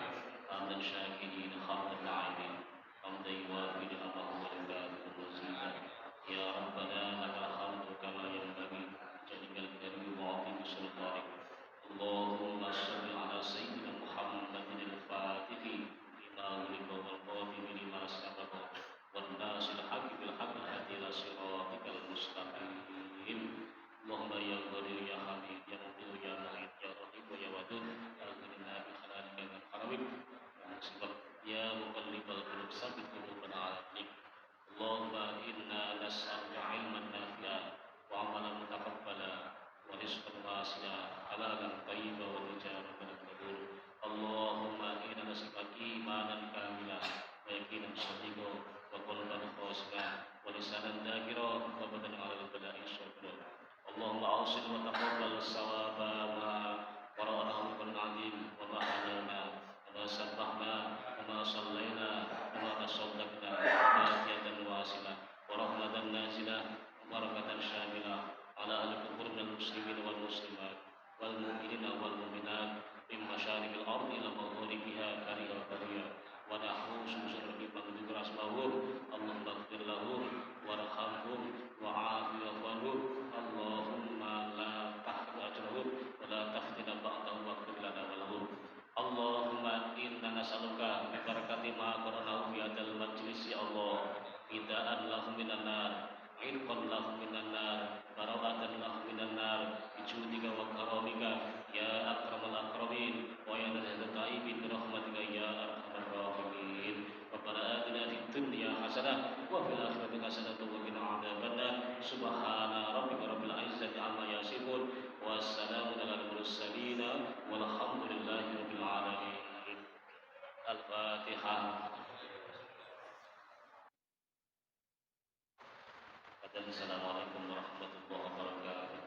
Hamdan syakirin, hamdan na'ibin, hamdan yuwafi ni'amahu wa yukafi'u mazidah. Ya Rabbana lakal hamdu kama yanbaghi jalikal karim wa 'azimi sultanik. Allahumma shalli ala sayyidina Muhammadin al-Fatihi lima ulika wal qadimi lima sabaqa wan nasil haqqi bil haqqi hadi ila siratikal mustaqim. Allahumma ya Qadir ya Hamid ya Muqtir ya Mu'id ya Rahim ya Wadud al-Ghina bi khalalika min haramik ya muqallibal qulub sabbit qulubana ala dinik. Allahumma inna nas'aluka ilman nafi'an wa amalan mutaqabbala wa rizqan wasi'a halalan thayyiban wa tijaratan maqbul. Allahumma inna nas'aluka imanan kamilan wa yaqinan shadiqan wa qalban khashi'an wa lisanan dhakiran wa badanan 'ala al-bala'i sabran. Allahumma awsil wa taqabbal sawaba ma qara'nahu bil 'azim wa ma halana wa ma sabbahna wa ma sallayna wa ma tasaddaqna wa wasila نازلة وبركة شاملة على أهل القبور من المسلمين والمسلمات والمؤمنين والمؤمنات من مشارق الأرض إلى مغاربها كريه وكريه ونحوس شر من ذكر اسمهم اللهم اغفر لهم وارحمهم وعافهم اللهم لا تحرم أجرهم ولا تفتن بعدهم واغفر لنا ولهم اللهم إنا نسألك ببركة ما قرأناه في هذا المجلس يا الله فداء لهم من النار عتقا لهم من النار براءة لهم من النار بجودك وكرمك يا أكرم الأكرمين ويا نزهة الطيبين برحمتك يا أرحم الراحمين ربنا آتنا في الدنيا حسنة وفي الآخرة حسنة وقنا عذاب النار سبحان ربك رب العزة عما يصفون والسلام على المرسلين والحمد لله رب العالمين الفاتحة. Assalamualaikum warahmatullahi wabarakatuh.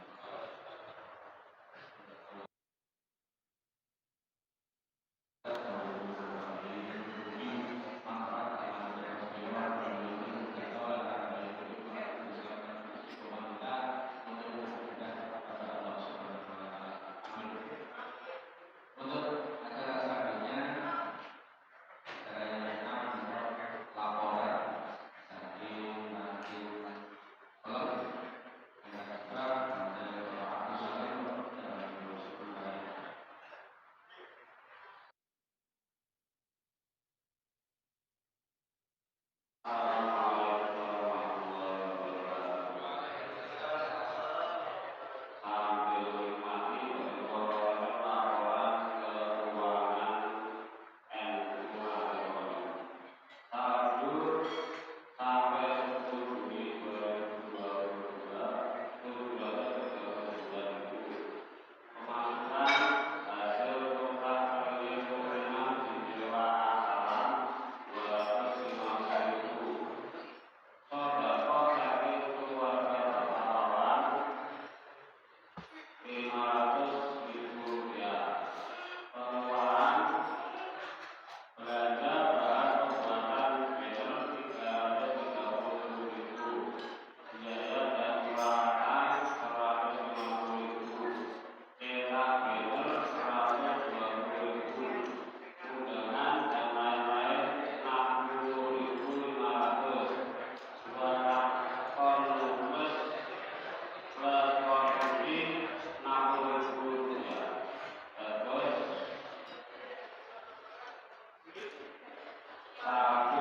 Satu